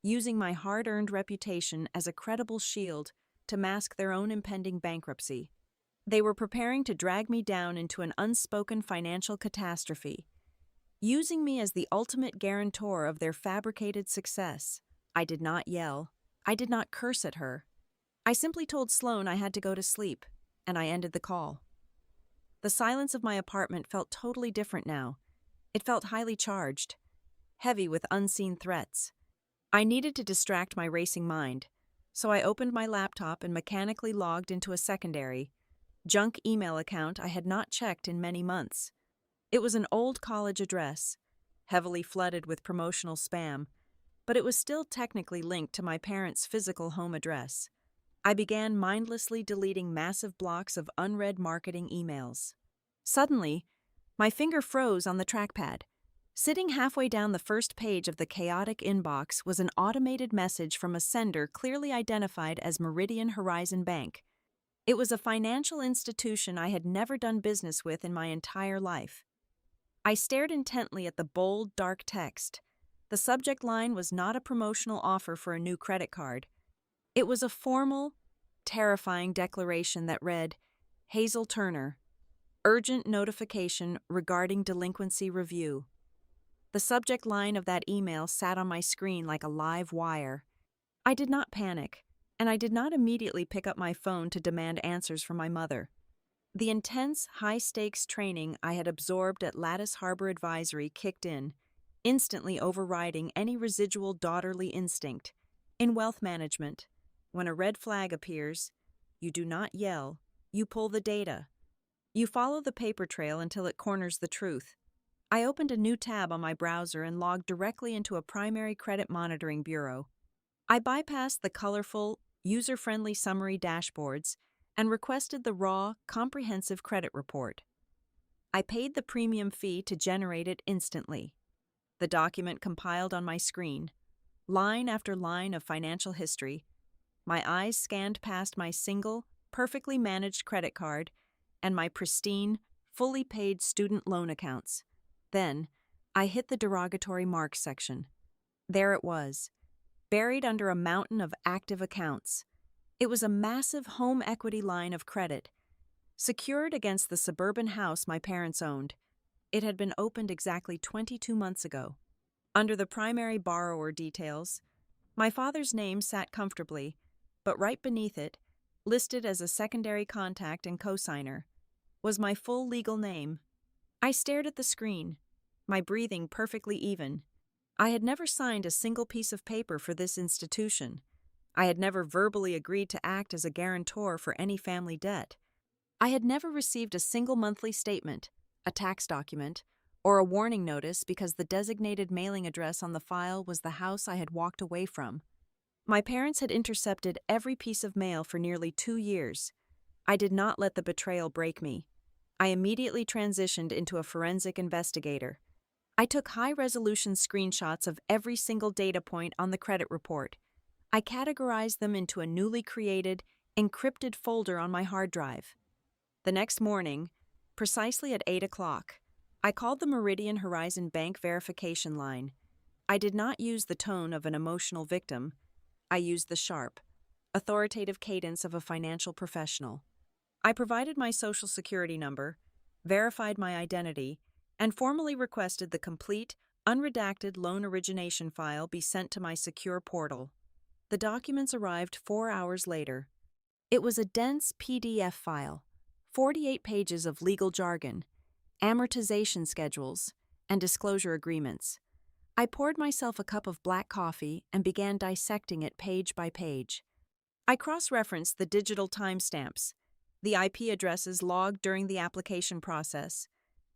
using my hard-earned reputation as a credible shield to mask their own impending bankruptcy. They were preparing to drag me down into an unspoken financial catastrophe, using me as the ultimate guarantor of their fabricated success. I did not yell. I did not curse at her. I simply told Sloane I had to go to sleep, and I ended the call. The silence of my apartment felt totally different now. It felt highly charged, heavy with unseen threats. I needed to distract my racing mind, so I opened my laptop and mechanically logged into a secondary, junk email account I had not checked in many months. It was an old college address, heavily flooded with promotional spam, but it was still technically linked to my parents' physical home address. I began mindlessly deleting massive blocks of unread marketing emails. Suddenly, my finger froze on the trackpad. Sitting halfway down the first page of the chaotic inbox was an automated message from a sender clearly identified as Meridian Horizon Bank. It was a financial institution I had never done business with in my entire life. I stared intently at the bold, dark text. The subject line was not a promotional offer for a new credit card. It was a formal, terrifying declaration that read, "Hazel Turner, urgent notification regarding delinquency review." The subject line of that email sat on my screen like a live wire. I did not panic, and I did not immediately pick up my phone to demand answers from my mother. The intense, high-stakes training I had absorbed at Lattice Harbor Advisory kicked in, instantly overriding any residual daughterly instinct. In wealth management, when a red flag appears, you do not yell, you pull the data. You follow the paper trail until it corners the truth. I opened a new tab on my browser and logged directly into a primary credit monitoring bureau. I bypassed the colorful, user-friendly summary dashboards and requested the raw, comprehensive credit report. I paid the premium fee to generate it instantly. The document compiled on my screen, line after line of financial history. My eyes scanned past my single, perfectly managed credit card and my pristine, fully paid student loan accounts. Then, I hit the derogatory marks section. There it was, buried under a mountain of active accounts. It was a massive home equity line of credit, secured against the suburban house my parents owned. It had been opened exactly 22 months ago. Under the primary borrower details, my father's name sat comfortably, but right beneath it, listed as a secondary contact and cosigner, was my full legal name. I stared at the screen, my breathing perfectly even. I had never signed a single piece of paper for this institution. I had never verbally agreed to act as a guarantor for any family debt. I had never received a single monthly statement, a tax document, or a warning notice because the designated mailing address on the file was the house I had walked away from. My parents had intercepted every piece of mail for nearly 2 years. I did not let the betrayal break me. I immediately transitioned into a forensic investigator. I took high-resolution screenshots of every single data point on the credit report. I categorized them into a newly created, encrypted folder on my hard drive. The next morning, precisely at 8 o'clock, I called the Meridian Horizon Bank verification line. I did not use the tone of an emotional victim. I used the sharp, authoritative cadence of a financial professional. I provided my social security number, verified my identity, and formally requested the complete, unredacted loan origination file be sent to my secure portal. The documents arrived 4 hours later. It was a dense PDF file, 48 pages of legal jargon, amortization schedules, and disclosure agreements. I poured myself a cup of black coffee and began dissecting it page by page. I cross-referenced the digital timestamps, the IP addresses logged during the application process,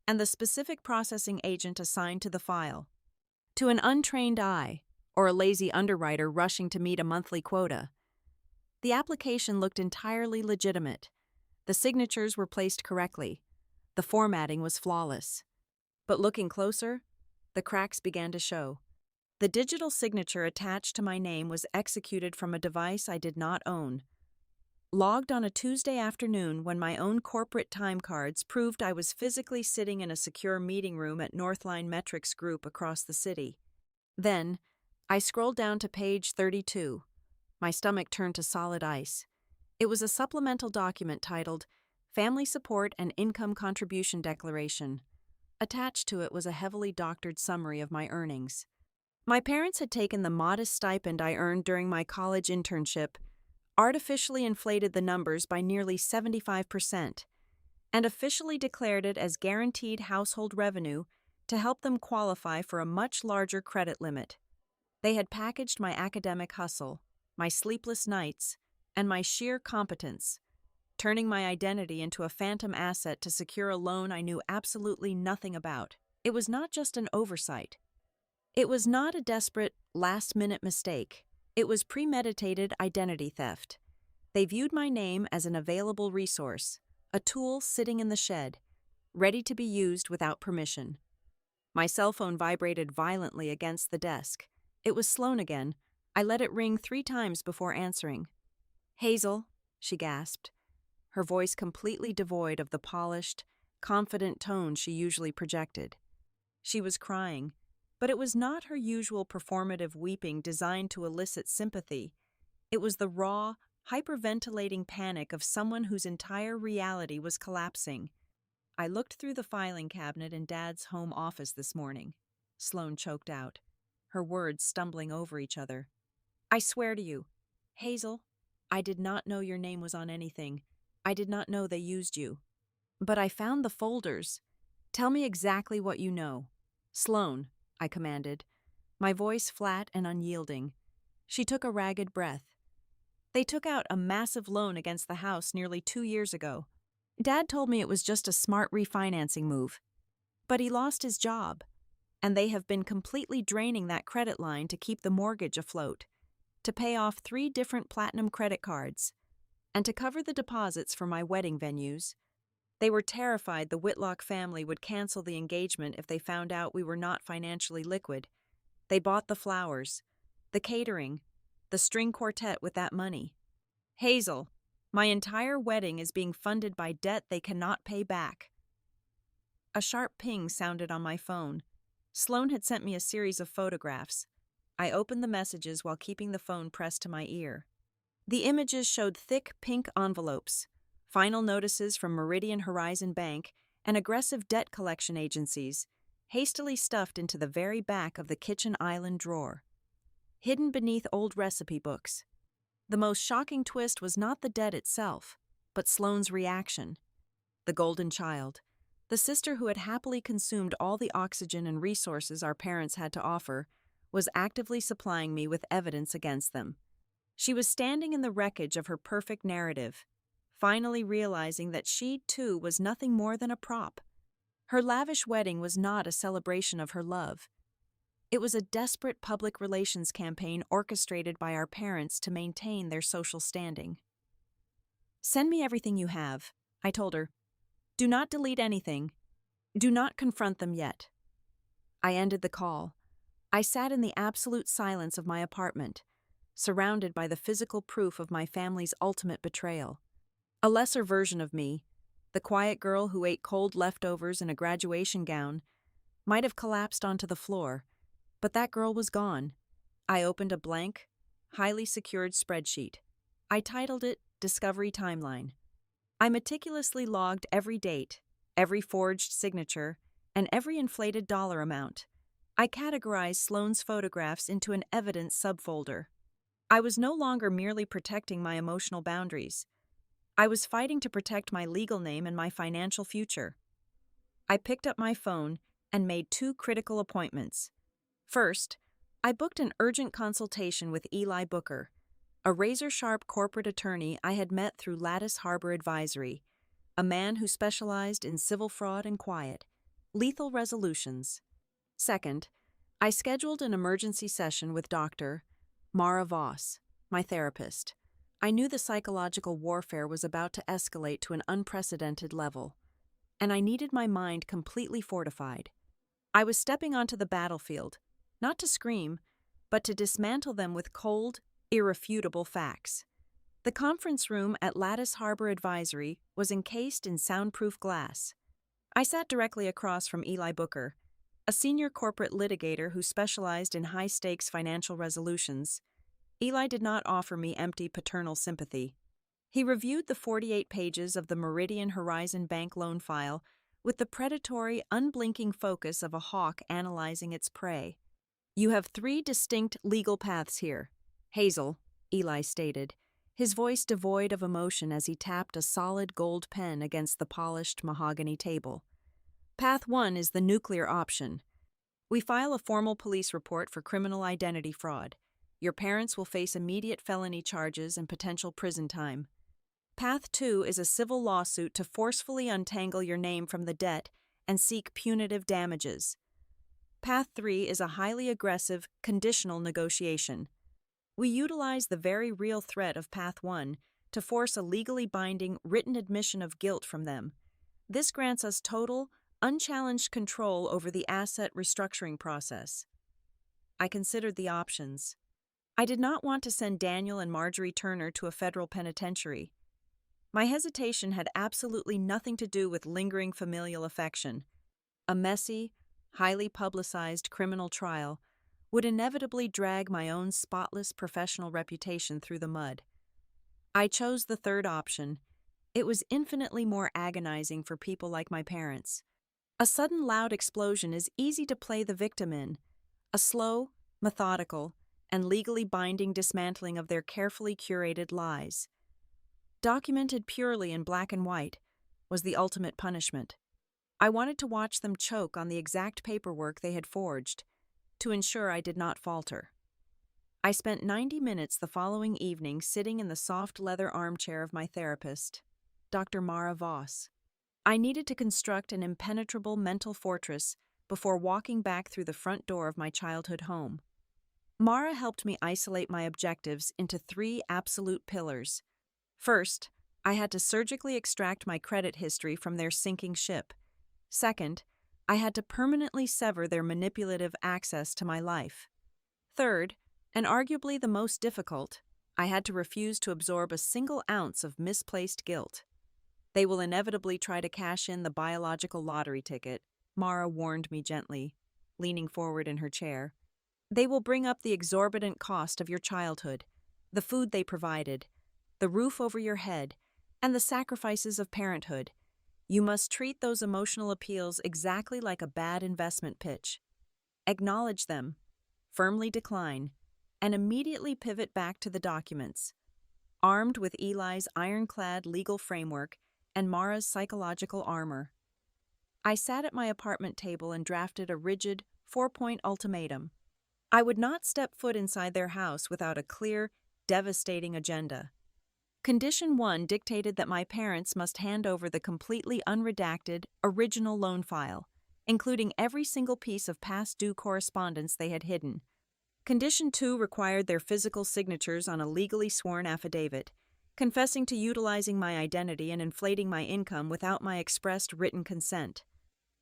and the specific processing agent assigned to the file. To an untrained eye, or a lazy underwriter rushing to meet a monthly quota, the application looked entirely legitimate. The signatures were placed correctly. The formatting was flawless. But looking closer, the cracks began to show. The digital signature attached to my name was executed from a device I did not own. Logged on a Tuesday afternoon when my own corporate time cards proved I was physically sitting in a secure meeting room at Northline Metrics Group across the city. Then, I scrolled down to page 32. My stomach turned to solid ice. It was a supplemental document titled Family Support and Income Contribution Declaration. Attached to it was a heavily doctored summary of my earnings. My parents had taken the modest stipend I earned during my college internship, artificially inflated the numbers by nearly 75%, and officially declared it as guaranteed household revenue to help them qualify for a much larger credit limit. They had packaged my academic hustle, my sleepless nights, and my sheer competence, turning my identity into a phantom asset to secure a loan I knew absolutely nothing about. It was not just an oversight. It was not a desperate, last-minute mistake. It was premeditated identity theft. They viewed my name as an available resource, a tool sitting in the shed, ready to be used without permission. My cell phone vibrated violently against the desk. It was Sloan again. I let it ring 3 times before answering. "Hazel," she gasped, her voice completely devoid of the polished, confident tone she usually projected. She was crying, but it was not her usual performative weeping designed to elicit sympathy. It was the raw, hyperventilating panic of someone whose entire reality was collapsing. "I looked through the filing cabinet in Dad's home office this morning," Sloan choked out, her words stumbling over each other. "I swear to you, Hazel, I did not know your name was on anything. I did not know they used you. But I found the folders. Tell me exactly what you know." "Sloan," I commanded, my voice flat and unyielding. She took a ragged breath. "They took out a massive loan against the house nearly 2 years ago. Dad told me it was just a smart refinancing move. But he lost his job, and they have been completely draining that credit line to keep the mortgage afloat, to pay off 3 different platinum credit cards, and to cover the deposits for my wedding venues. They were terrified the Whitlock family would cancel the engagement if they found out we were not financially liquid. They bought the flowers, the catering, the string quartet with that money. Hazel, my entire wedding is being funded by debt they cannot pay back. A sharp ping sounded on my phone. Sloan had sent me a series of photographs. I opened the messages while keeping the phone pressed to my ear. The images showed thick pink envelopes, final notices from Meridian Horizon Bank, and aggressive debt collection agencies, hastily stuffed into the very back of the kitchen island drawer, hidden beneath old recipe books. The most shocking twist was not the debt itself, but Sloane's reaction. The golden child, the sister who had happily consumed all the oxygen and resources our parents had to offer, was actively supplying me with evidence against them. She was standing in the wreckage of her perfect narrative, finally realizing that she, too, was nothing more than a prop. Her lavish wedding was not a celebration of her love. It was a desperate public relations campaign orchestrated by our parents to maintain their social standing. "Send me everything you have," I told her. "Do not delete anything. Do not confront them yet." I ended the call. I sat in the absolute silence of my apartment, surrounded by the physical proof of my family's ultimate betrayal. A lesser version of me, the quiet girl who ate cold leftovers in a graduation gown, might have collapsed onto the floor, but that girl was gone. I opened a blank, highly secured spreadsheet. I titled it Discovery Timeline. I meticulously logged every date, every forged signature, and every inflated dollar amount. I categorized Sloane's photographs into an evidence subfolder. I was no longer merely protecting my emotional boundaries. I was fighting to protect my legal name and my financial future. I picked up my phone and made 2 critical appointments. First, I booked an urgent consultation with Eli Booker, a razor-sharp corporate attorney I had met through Lattice Harbor Advisory, a man who specialized in civil fraud and quiet, lethal resolutions. Second, I scheduled an emergency session with Dr. Mara Voss, my therapist. I knew the psychological warfare was about to escalate to an unprecedented level, and I needed my mind completely fortified. I was stepping onto the battlefield, not to scream, but to dismantle them with cold, irrefutable facts. The conference room at Lattice Harbor Advisory was encased in soundproof glass. I sat directly across from Eli Booker, a senior corporate litigator who specialized in high-stakes financial resolutions. Eli did not offer me empty paternal sympathy. He reviewed the 48 pages of the Meridian Horizon Bank loan file with the predatory, unblinking focus of a hawk analyzing its prey. "You have 3 distinct legal paths here, Hazel," Eli stated, his voice devoid of emotion as he tapped a solid gold pen against the polished mahogany table. "Path 1 is the nuclear option. We file a formal police report for criminal identity fraud. Your parents will face immediate felony charges and potential prison time. Path 2 is a civil lawsuit to forcefully untangle your name from the debt and seek punitive damages. Path 3 is a highly aggressive, conditional negotiation. We utilize the very real threat of Path 1 to force a legally binding, written admission of guilt from them. This grants us total, unchallenged control over the asset restructuring process." I considered the options. I did not want to send Daniel and Marjorie Turner to a federal penitentiary. My hesitation had absolutely nothing to do with lingering familial affection. A messy, highly publicized criminal trial would inevitably drag my own spotless professional reputation through the mud. I chose the third option. It was infinitely more agonizing for people like my parents. A sudden loud explosion is easy to play the victim in. A slow, methodical, and legally binding dismantling of their carefully curated lies, documented purely in black and white, was the ultimate punishment. I wanted to watch them choke on the exact paperwork they had forged, to ensure I did not falter. I spent 90 minutes the following evening sitting in the soft leather armchair of my therapist, Dr. Mara Voss. I needed to construct an impenetrable mental fortress before walking back through the front door of my childhood home. Mara helped me isolate my objectives into 3 absolute pillars. First, I had to surgically extract my credit history from their sinking ship. Second, I had to permanently sever their manipulative access to my life. Third, and arguably the most difficult, I had to refuse to absorb a single ounce of misplaced guilt. They will inevitably try to cash in the biological lottery ticket, Mara warned me gently, leaning forward in her chair. They will bring up the exorbitant cost of your childhood, the food they provided, the roof over your head, and the sacrifices of parenthood. You must treat those emotional appeals exactly like a bad investment pitch. Acknowledge them, firmly decline, and immediately pivot back to the documents. Armed with Eli's ironclad legal framework and Mara's psychological armor, I sat at my apartment table and drafted a rigid, 4-point ultimatum. I would not step foot inside their house without a clear, devastating agenda. Condition 1 dictated that my parents must hand over the completely unredacted, original loan file, including every single piece of past due correspondence they had hidden. Condition 2 required their physical signatures on a legally sworn affidavit, confessing to utilizing my identity and inflating my income without my expressed written consent.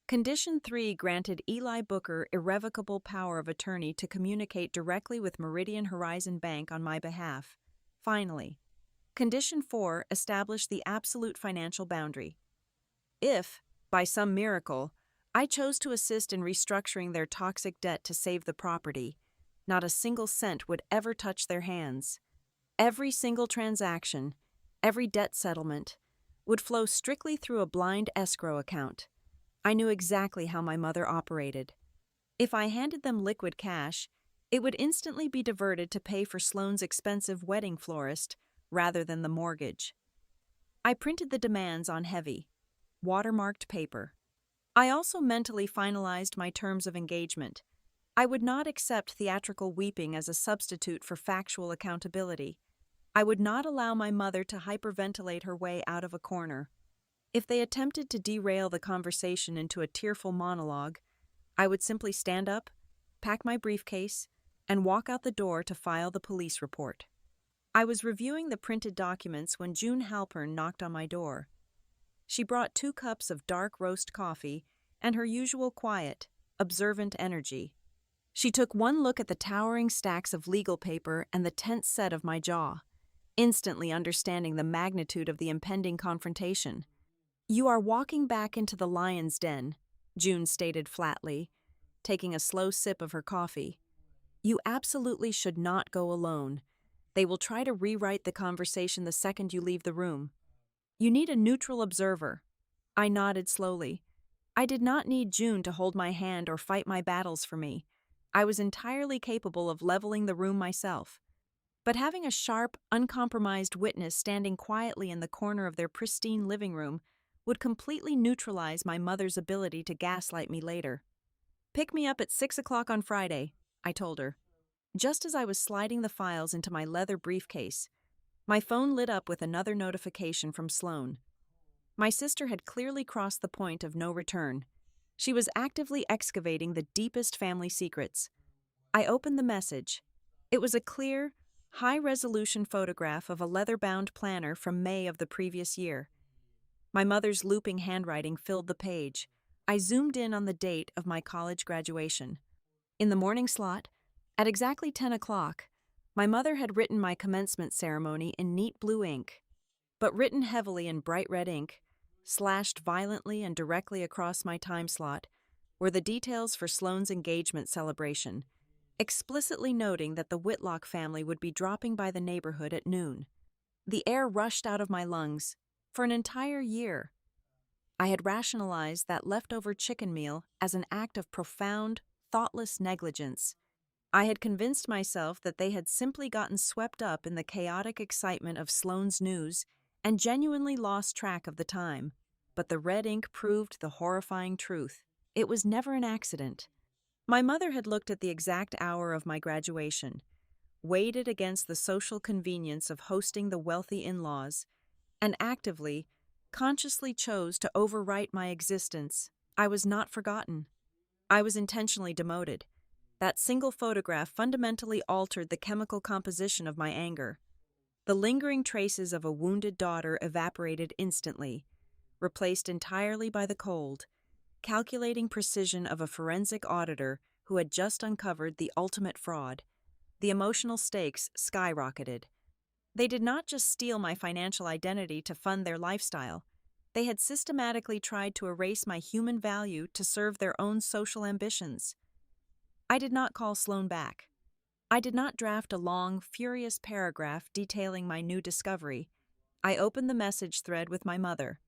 Condition 3 granted Eli Booker irrevocable power of attorney to communicate directly with Meridian Horizon Bank on my behalf. Finally, Condition 4 established the absolute financial boundary. If, by some miracle, I chose to assist in restructuring their toxic debt to save the property, not a single cent would ever touch their hands. Every single transaction, every debt settlement, would flow strictly through a blind escrow account. I knew exactly how my mother operated. If I handed them liquid cash, it would instantly be diverted to pay for Sloane's expensive wedding florist rather than the mortgage. I printed the demands on heavy, watermarked paper. I also mentally finalized my terms of engagement. I would not accept theatrical weeping as a substitute for factual accountability. I would not allow my mother to hyperventilate her way out of a corner. If they attempted to derail the conversation into a tearful monologue, I would simply stand up, pack my briefcase, and walk out the door to file the police report. I was reviewing the printed documents when June Halpern knocked on my door. She brought 2 cups of dark roast coffee and her usual quiet, observant energy. She took one look at the towering stacks of legal paper and the tense set of my jaw, instantly understanding the magnitude of the impending confrontation. "You are walking back into the lion's den," June stated flatly, taking a slow sip of her coffee. "You absolutely should not go alone. They will try to rewrite the conversation the second you leave the room. You need a neutral observer." I nodded slowly. I did not need June to hold my hand or fight my battles for me. I was entirely capable of leveling the room myself. But having a sharp, uncompromised witness standing quietly in the corner of their pristine living room would completely neutralize my mother's ability to gaslight me later. "Pick me up at 6 o'clock on Friday," I told her. Just as I was sliding the files into my leather briefcase, my phone lit up with another notification from Sloane. My sister had clearly crossed the point of no return. She was actively excavating the deepest family secrets. I opened the message. It was a clear, high-resolution photograph of a leather-bound planner from May of the previous year. My mother's looping handwriting filled the page. I zoomed in on the date of my college graduation. In the morning slot, at exactly 10 o'clock, my mother had written my commencement ceremony in neat blue ink, but written heavily in bright red ink, slashed violently and directly across my time slot, were the details for Sloane's engagement celebration, explicitly noting that the Whitlock family would be dropping by the neighborhood at noon. The air rushed out of my lungs. For an entire year, I had rationalized that leftover chicken meal as an act of profound, thoughtless negligence. I had convinced myself that they had simply gotten swept up in the chaotic excitement of Sloane's news and genuinely lost track of the time. But the red ink proved the horrifying truth. It was never an accident. My mother had looked at the exact hour of my graduation, weighed it against the social convenience of hosting the wealthy in-laws, and actively, consciously chose to overwrite my existence. I was not forgotten. I was intentionally demoted. That single photograph fundamentally altered the chemical composition of my anger. The lingering traces of a wounded daughter evaporated instantly, replaced entirely by the cold, calculating precision of a forensic auditor who had just uncovered the ultimate fraud. The emotional stakes skyrocketed. They did not just steal my financial identity to fund their lifestyle. They had systematically tried to erase my human value to serve their own social ambitions. I did not call Sloan back. I did not draft a long, furious paragraph detailing my new discovery. I opened the message thread with my mother.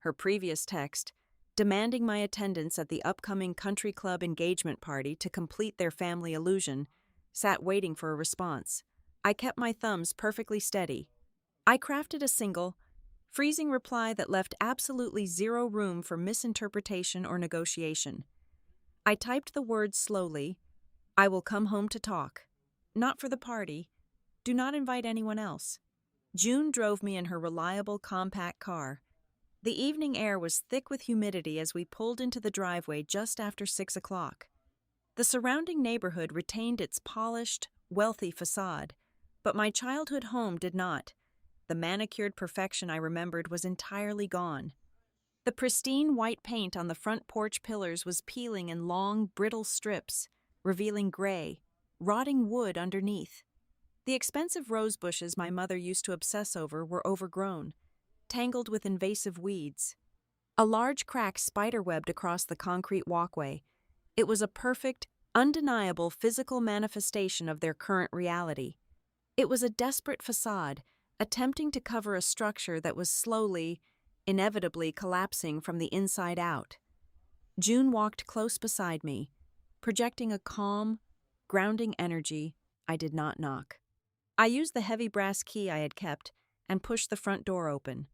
Her previous text, demanding my attendance at the upcoming country club engagement party to complete their family illusion, sat waiting for a response. I kept my thumbs perfectly steady. I crafted a single, freezing reply that left absolutely zero room for misinterpretation or negotiation. I typed the words slowly. I will come home to talk. Not for the party. Do not invite anyone else. June drove me in her reliable, compact car. The evening air was thick with humidity as we pulled into the driveway just after 6 o'clock. The surrounding neighborhood retained its polished, wealthy facade, but my childhood home did not. The manicured perfection I remembered was entirely gone. The pristine white paint on the front porch pillars was peeling in long, brittle strips, revealing gray, rotting wood underneath. The expensive rose bushes my mother used to obsess over were overgrown, tangled with invasive weeds. A large crack spiderwebbed across the concrete walkway. It was a perfect, undeniable physical manifestation of their current reality. It was a desperate facade, attempting to cover a structure that was slowly, inevitably collapsing from the inside out. June walked close beside me, projecting a calm, grounding energy. I did not knock. I used the heavy brass key I had kept and pushed the front door open.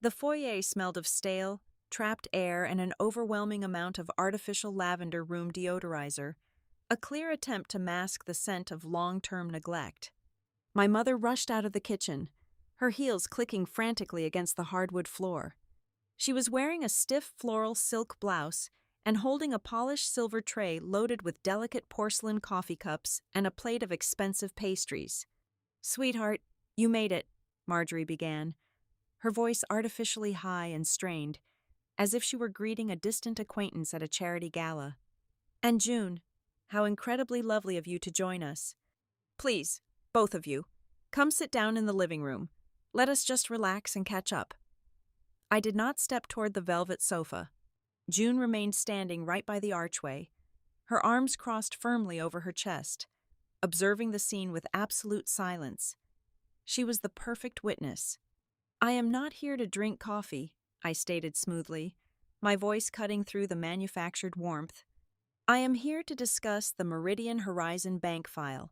The foyer smelled of stale, trapped air and an overwhelming amount of artificial lavender room deodorizer, a clear attempt to mask the scent of long-term neglect. My mother rushed out of the kitchen, her heels clicking frantically against the hardwood floor. She was wearing a stiff floral silk blouse and holding a polished silver tray loaded with delicate porcelain coffee cups and a plate of expensive pastries. "Sweetheart, you made it," Marjorie began, her voice artificially high and strained, as if she were greeting a distant acquaintance at a charity gala. "And June, how incredibly lovely of you to join us. Please, both of you, come sit down in the living room. Let us just relax and catch up." I did not step toward the velvet sofa. June remained standing right by the archway, her arms crossed firmly over her chest, observing the scene with absolute silence. She was the perfect witness. "I am not here to drink coffee," I stated smoothly, my voice cutting through the manufactured warmth. "I am here to discuss the Meridian Horizon bank file,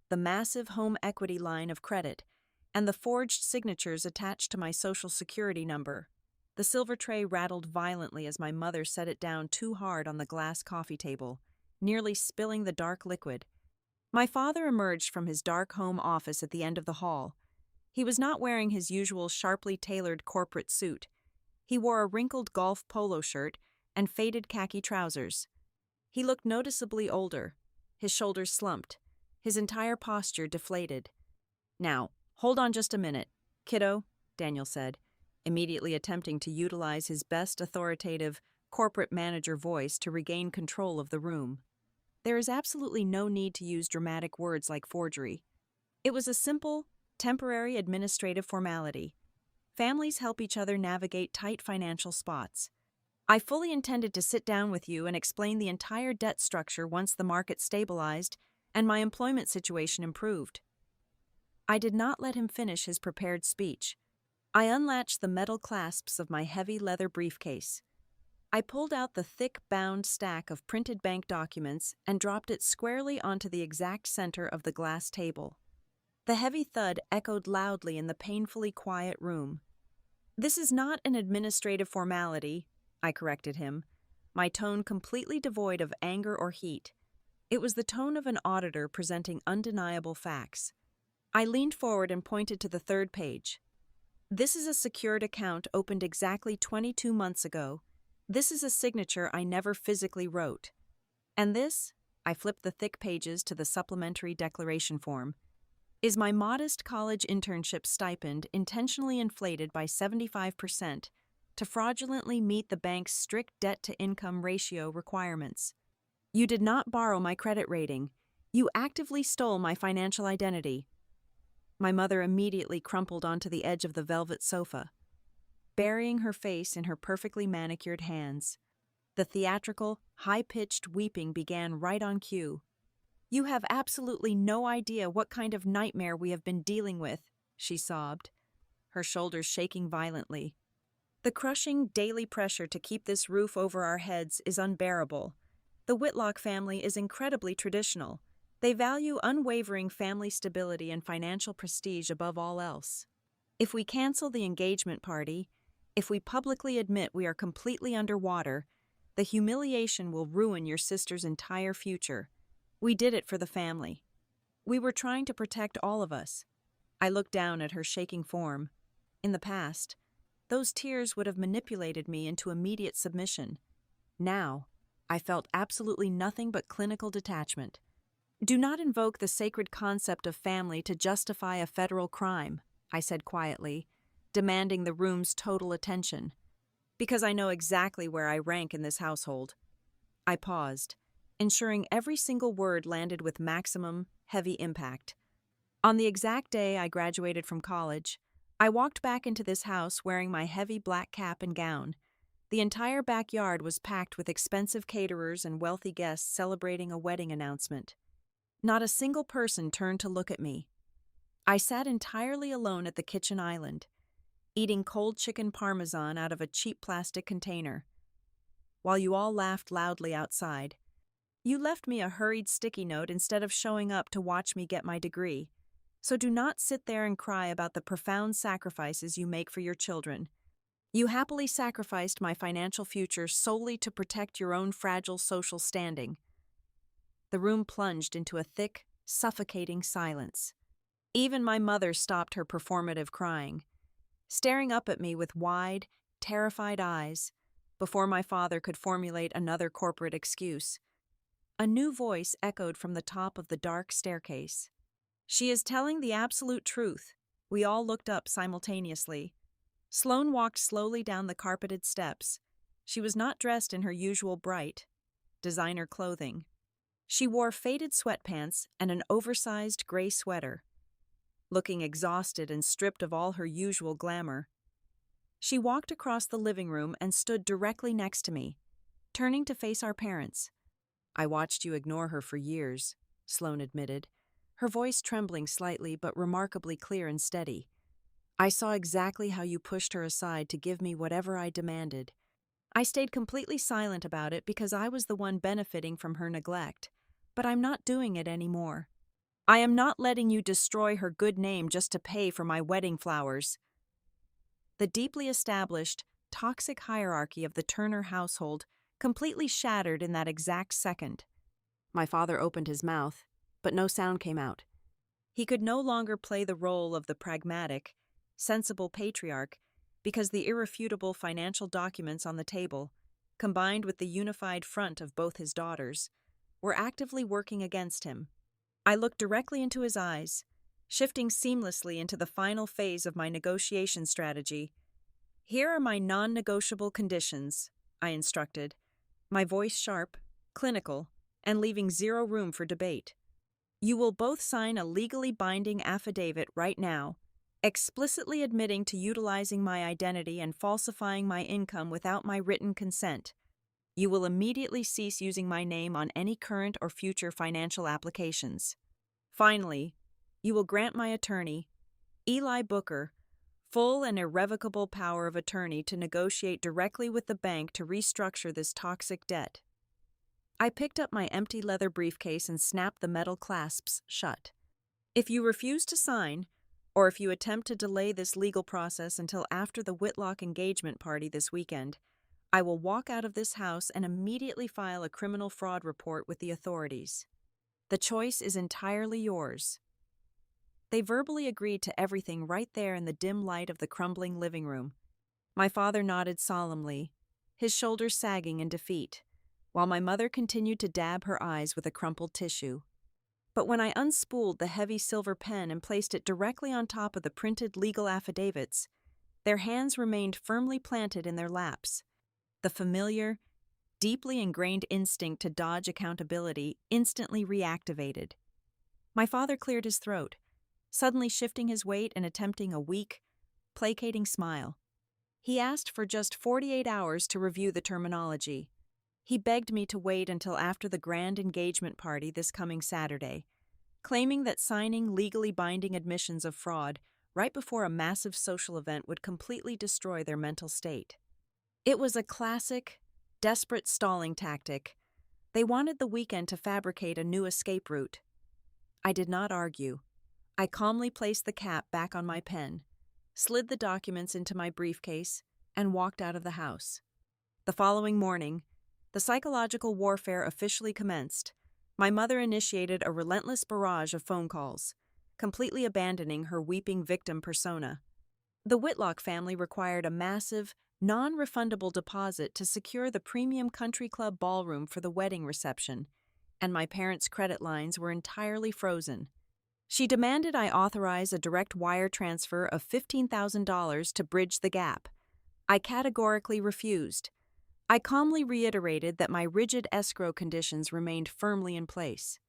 the massive home equity line of credit, and the forged signatures attached to my Social Security number." The silver tray rattled violently as my mother set it down too hard on the glass coffee table, nearly spilling the dark liquid. My father emerged from his dark home office at the end of the hall. He was not wearing his usual sharply tailored corporate suit. He wore a wrinkled golf polo shirt and faded khaki trousers. He looked noticeably older, his shoulders slumped, his entire posture deflated. "Now, hold on just a minute, kiddo," Daniel said, immediately attempting to utilize his best authoritative corporate manager voice to regain control of the room. There is absolutely no need to use dramatic words like forgery. It was a simple, temporary administrative formality. Families help each other navigate tight financial spots. I fully intended to sit down with you and explain the entire debt structure once the market stabilized and my employment situation improved. I did not let him finish his prepared speech. I unlatched the metal clasps of my heavy leather briefcase. I pulled out the thick, bound stack of printed bank documents and dropped it squarely onto the exact center of the glass table. The heavy thud echoed loudly in the painfully quiet room. "This is not an administrative formality," I corrected him, my tone completely devoid of anger or heat. It was the tone of an auditor presenting undeniable facts. I leaned forward and pointed to the third page. "This is a secured account opened exactly 22 months ago. This is a signature I never physically wrote. And this," I flipped the thick pages to the supplementary declaration form, Is my modest college internship stipend intentionally inflated by 75% to fraudulently meet the bank's strict debt-to-income ratio requirements? You did not borrow my credit rating. You actively stole my financial identity. My mother immediately crumpled onto the edge of the velvet sofa, burying her face in her perfectly manicured hands. The theatrical, high-pitched weeping began right on cue. "You have absolutely no idea what kind of nightmare we have been dealing with," she sobbed, her shoulders shaking violently. "The crushing daily pressure to keep this roof over our heads is unbearable. The Whitlock family is incredibly traditional. They value unwavering family stability and financial prestige above all else. If we cancel the engagement party, if we publicly admit we are completely underwater, the humiliation will ruin your sister's entire future. We did it for the family. We were trying to protect all of us." I looked down at her shaking form. In the past, those tears would have manipulated me into immediate submission. Now, I felt absolutely nothing but clinical detachment. "Do not invoke the sacred concept of family to justify a federal crime," I said quietly, demanding the room's total attention. "Because I know exactly where I rank in this household." I paused, ensuring every single word landed with maximum, heavy impact. On the exact day I graduated from college, I walked back into this house wearing my heavy black cap and gown. The entire backyard was packed with expensive caterers and wealthy guests celebrating a wedding announcement. Not a single person turned to look at me. I sat entirely alone at the kitchen island, eating cold chicken parmesan out of a cheap plastic container. While you all laughed loudly outside, you left me a hurried sticky note instead of showing up to watch me get my degree. So do not sit there and cry about the profound sacrifices you make for your children. You happily sacrificed my financial future solely to protect your own fragile social standing. The room plunged into a thick, suffocating silence. Even my mother stopped her performative crying, staring up at me with wide, terrified eyes, before my father could formulate another corporate excuse. A new voice echoed from the top of the dark staircase. "She is telling the absolute truth." We all looked up simultaneously. Sloane walked slowly down the carpeted steps. She was not dressed in her usual bright, designer clothing. She wore faded sweatpants and an oversized gray sweater, looking exhausted and stripped of all her usual glamour. She walked across the living room and stood directly next to me, turning to face our parents. "I watched you ignore her for years," Sloane admitted, her voice trembling slightly but remarkably clear and steady. "I saw exactly how you pushed her aside to give me whatever I demanded. I stayed completely silent about it because I was the one benefiting from her neglect, but I'm not doing it anymore. I am not letting you destroy her good name just to pay for my wedding flowers." The deeply established, toxic hierarchy of the Turner household completely shattered in that exact second. My father opened his mouth, but no sound came out. He could no longer play the role of the pragmatic, sensible patriarch because the irrefutable financial documents on the table, combined with the unified front of both his daughters, were actively working against him. I looked directly into his eyes, shifting seamlessly into the final phase of my negotiation strategy. "Here are my non-negotiable conditions," I instructed, my voice sharp, clinical, and leaving zero room for debate. "You will both sign a legally binding affidavit right now, explicitly admitting to utilizing my identity and falsifying my income without my written consent. You will immediately cease using my name on any current or future financial applications. Finally, you will grant my attorney, Eli Booker, full and irrevocable power of attorney to negotiate directly with the bank to restructure this toxic debt." I picked up my empty leather briefcase and snapped the metal clasps shut. "If you refuse to sign, or if you attempt to delay this legal process until after the Whitlock engagement party this weekend, I will walk out of this house and immediately file a criminal fraud report with the authorities. The choice is entirely yours." They verbally agreed to everything right there in the dim light of the crumbling living room. My father nodded solemnly, his shoulders sagging in defeat, while my mother continued to dab her eyes with a crumpled tissue. But when I unspooled the heavy silver pen and placed it directly on top of the printed legal affidavits, their hands remained firmly planted in their laps. The familiar, deeply ingrained instinct to dodge accountability instantly reactivated. My father cleared his throat, suddenly shifting his weight and attempting a weak, placating smile. He asked for just 48 hours to review the terminology. He begged me to wait until after the grand engagement party this coming Saturday, claiming that signing legally binding admissions of fraud right before a massive social event would completely destroy their mental state. It was a classic, desperate stalling tactic. They wanted the weekend to fabricate a new escape route. I did not argue. I calmly placed the cap back on my pen, slid the documents into my briefcase, and walked out of the house. The following morning, the psychological warfare officially commenced. My mother initiated a relentless barrage of phone calls, completely abandoning her weeping victim persona. The Whitlock family required a massive, non-refundable deposit to secure the premium country club ballroom for the wedding reception, and my parents' credit lines were entirely frozen. She demanded I authorize a direct wire transfer of $15,000 to bridge the gap. I categorically refused. I calmly reiterated that my rigid escrow conditions remained firmly in place.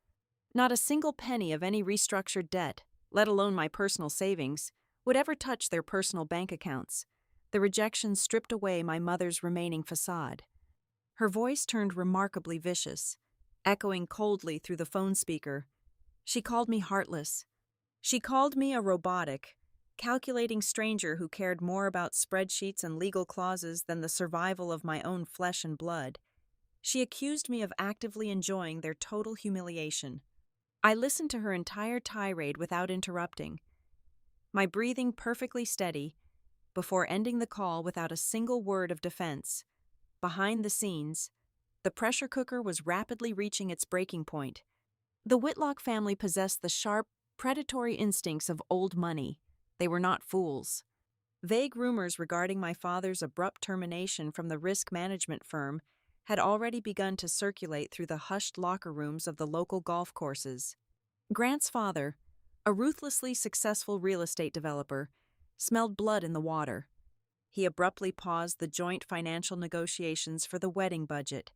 Not a single penny of any restructured debt, let alone my personal savings, would ever touch their personal bank accounts. The rejection stripped away my mother's remaining facade. Her voice turned remarkably vicious, echoing coldly through the phone speaker. She called me heartless. She called me a robotic, calculating stranger who cared more about spreadsheets and legal clauses than the survival of my own flesh and blood. She accused me of actively enjoying their total humiliation. I listened to her entire tirade without interrupting, my breathing perfectly steady, before ending the call without a single word of defense. Behind the scenes, the pressure cooker was rapidly reaching its breaking point. The Whitlock family possessed the sharp, predatory instincts of old money. They were not fools. Vague rumors regarding my father's abrupt termination from the risk management firm had already begun to circulate through the hushed locker rooms of the local golf courses. Grant's father, a ruthlessly successful real estate developer, smelled blood in the water. He abruptly paused the joint financial negotiations for the wedding budget,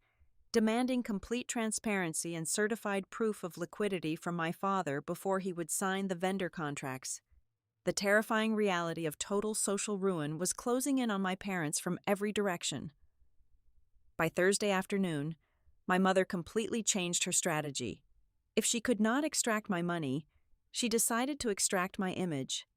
demanding complete transparency and certified proof of liquidity from my father before he would sign the vendor contracts. The terrifying reality of total social ruin was closing in on my parents from every direction. By Thursday afternoon, my mother completely changed her strategy. If she could not extract my money, she decided to extract my image.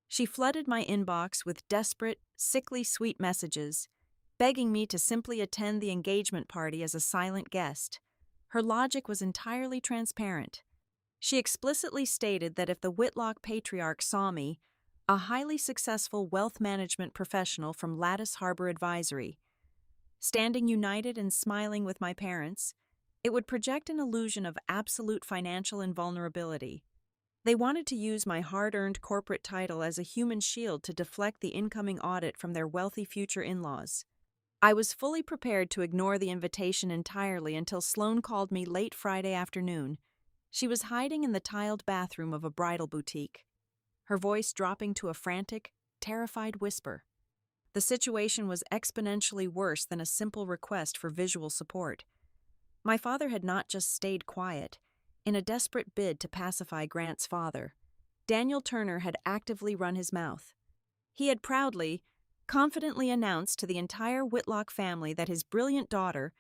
She flooded my inbox with desperate, sickly sweet messages, begging me to simply attend the engagement party as a silent guest. Her logic was entirely transparent. She explicitly stated that if the Whitlock patriarch saw me, a highly successful wealth management professional from Lattice Harbor Advisory, standing united and smiling with my parents, it would project an illusion of absolute financial invulnerability. They wanted to use my hard-earned corporate title as a human shield to deflect the incoming audit from their wealthy future in-laws. I was fully prepared to ignore the invitation entirely until Sloane called me late Friday afternoon. She was hiding in the tiled bathroom of a bridal boutique, her voice dropping to a frantic, terrified whisper. The situation was exponentially worse than a simple request for visual support. My father had not just stayed quiet. In a desperate bid to pacify Grant's father, Daniel Turner had actively run his mouth. He had proudly, confidently announced to the entire Whitlock family that his brilliant daughter,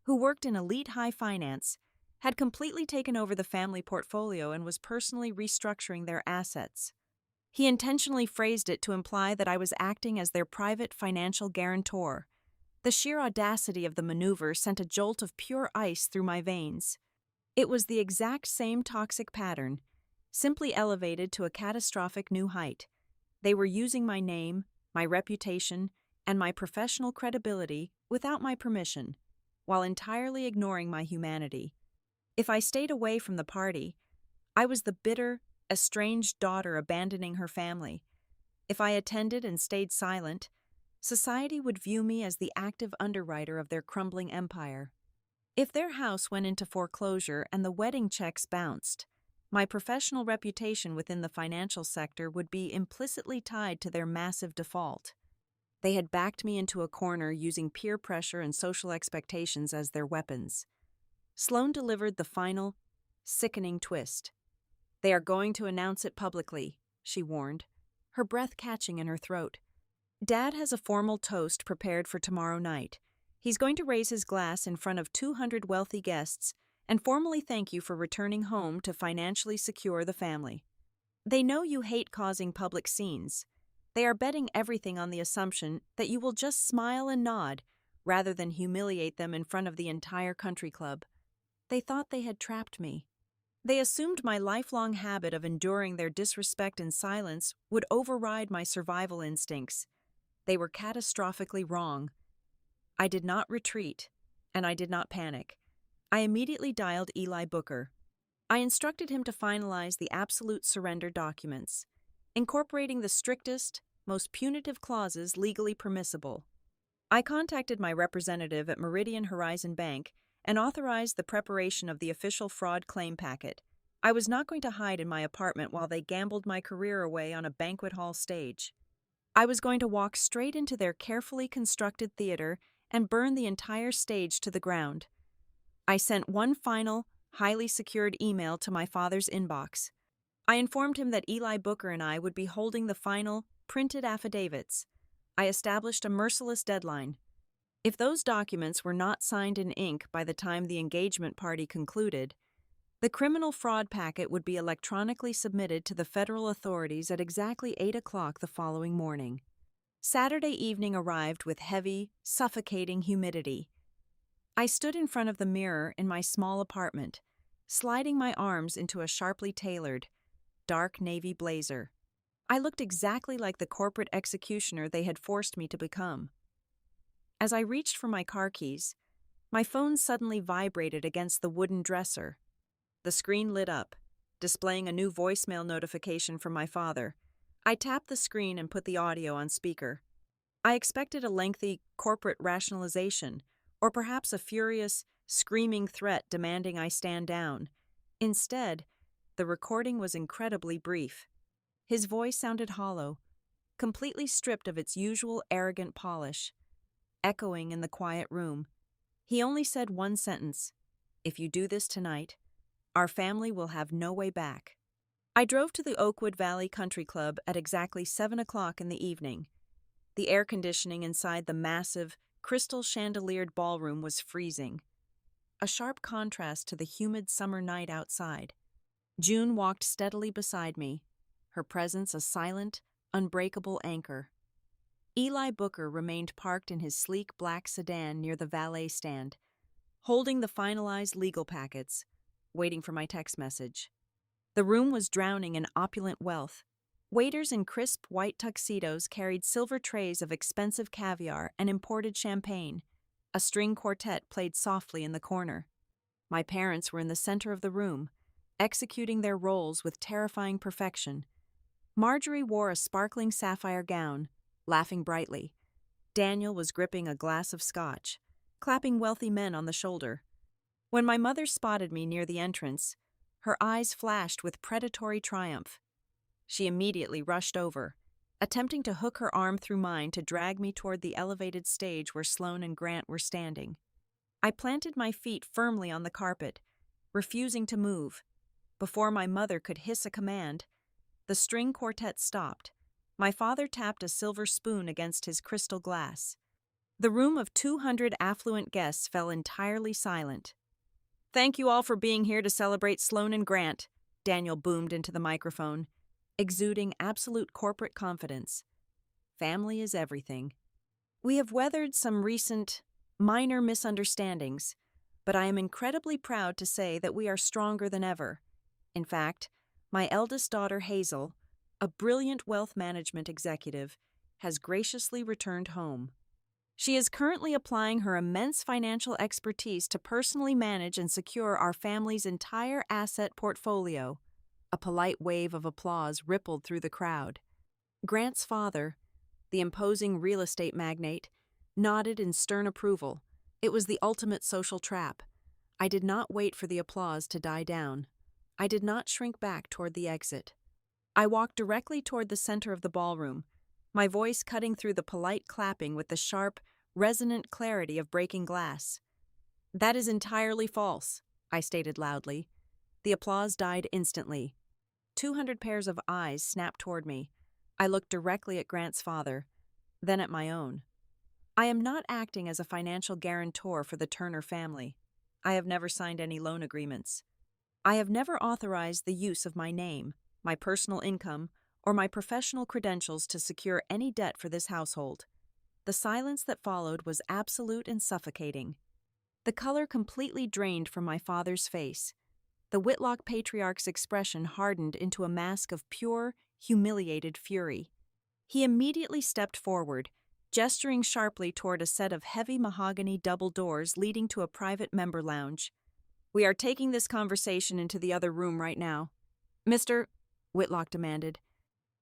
who worked in elite high finance, had completely taken over the family portfolio and was personally restructuring their assets. He intentionally phrased it to imply that I was acting as their private financial guarantor. The sheer audacity of the maneuver sent a jolt of pure ice through my veins. It was the exact same toxic pattern, simply elevated to a catastrophic new height. They were using my name, my reputation, and my professional credibility without my permission, while entirely ignoring my humanity. If I stayed away from the party, I was the bitter, estranged daughter abandoning her family. If I attended and stayed silent, society would view me as the active underwriter of their crumbling empire. If their house went into foreclosure and the wedding checks bounced, My professional reputation within the financial sector would be implicitly tied to their massive default. They had backed me into a corner using peer pressure and social expectations as their weapons. Sloane delivered the final, sickening twist. "They are going to announce it publicly," she warned, her breath catching in her throat. "Dad has a formal toast prepared for tomorrow night. He's going to raise his glass in front of 200 wealthy guests and formally thank you for returning home to financially secure the family. They know you hate causing public scenes. They are betting everything on the assumption that you will just smile and nod rather than humiliate them in front of the entire country club. They thought they had trapped me. They assumed my lifelong habit of enduring their disrespect in silence would override my survival instincts. They were catastrophically wrong. I did not retreat, and I did not panic. I immediately dialed Eli Booker. I instructed him to finalize the absolute surrender documents, incorporating the strictest, most punitive clauses legally permissible. I contacted my representative at Meridian Horizon Bank and authorized the preparation of the official fraud claim packet. I was not going to hide in my apartment while they gambled my career away on a banquet hall stage. I was going to walk straight into their carefully constructed theater and burn the entire stage to the ground. I sent one final, highly secured email to my father's inbox. I informed him that Eli Booker and I would be holding the final, printed affidavits. I established a merciless deadline. If those documents were not signed in ink by the time the engagement party concluded, the criminal fraud packet would be electronically submitted to the federal authorities at exactly 8 o'clock the following morning. Saturday evening arrived with heavy, suffocating humidity. I stood in front of the mirror in my small apartment, sliding my arms into a sharply tailored, dark navy blazer. I looked exactly like the corporate executioner they had forced me to become. As I reached for my car keys, my phone suddenly vibrated against the wooden dresser. The screen lit up, displaying a new voicemail notification from my father. I tapped the screen and put the audio on speaker. I expected a lengthy corporate rationalization, or perhaps a furious, screaming threat demanding I stand down. Instead, the recording was incredibly brief. His voice sounded hollow, completely stripped of its usual arrogant polish. Echoing in the quiet room, he only said one sentence: "If you do this tonight, our family will have no way back." I drove to the Oakwood Valley Country Club at exactly 7 o'clock in the evening. The air conditioning inside the massive, crystal chandeliered ballroom was freezing, a sharp contrast to the humid summer night outside. June walked steadily beside me, her presence a silent, unbreakable anchor. Eli Booker remained parked in his sleek black sedan near the valet stand, holding the finalized legal packets, waiting for my text message. The room was drowning in opulent wealth. Waiters in crisp white tuxedos carried silver trays of expensive caviar and imported champagne. A string quartet played softly in the corner. My parents were in the center of the room, executing their roles with terrifying perfection. Marjorie wore a sparkling sapphire gown, laughing brightly. Daniel was gripping a glass of scotch, clapping wealthy men on the shoulder. When my mother spotted me near the entrance, her eyes flashed with predatory triumph. She immediately rushed over, attempting to hook her arm through mine to drag me toward the elevated stage where Sloane and Grant were standing. I planted my feet firmly on the carpet, refusing to move. Before my mother could hiss a command, the string quartet stopped. My father tapped a silver spoon against his crystal glass. The room of 200 affluent guests fell entirely silent. "Thank you all for being here to celebrate Sloane and Grant," Daniel boomed into the microphone, exuding absolute corporate confidence. "Family is everything. We have weathered some recent, minor misunderstandings, but I am incredibly proud to say that we are stronger than ever. In fact, my eldest daughter, Hazel, a brilliant wealth management executive, has graciously returned home. She is currently applying her immense financial expertise to personally manage and secure our family's entire asset portfolio." A polite wave of applause rippled through the crowd. Grant's father, the imposing real estate magnate, nodded in stern approval. It was the ultimate social trap. I did not wait for the applause to die down. I did not shrink back toward the exit. I walked directly toward the center of the ballroom, my voice cutting through the polite clapping with the sharp, resonant clarity of breaking glass. "That is entirely false," I stated loudly. The applause died instantly. 200 pairs of eyes snapped toward me. I looked directly at Grant's father, then at my own. "I am not acting as a financial guarantor for the Turner family. I have never signed any loan agreements. I have never authorized the use of my name, my personal income, or my professional credentials to secure any debt for this household." The silence that followed was absolute and suffocating. The color completely drained from my father's face. The Whitlock patriarch's expression hardened into a mask of pure, humiliated fury. He immediately stepped forward, gesturing sharply toward a set of heavy mahogany double doors leading to a private member lounge. "We are taking this conversation into the other room right now." "Mr. Whitlock demanded.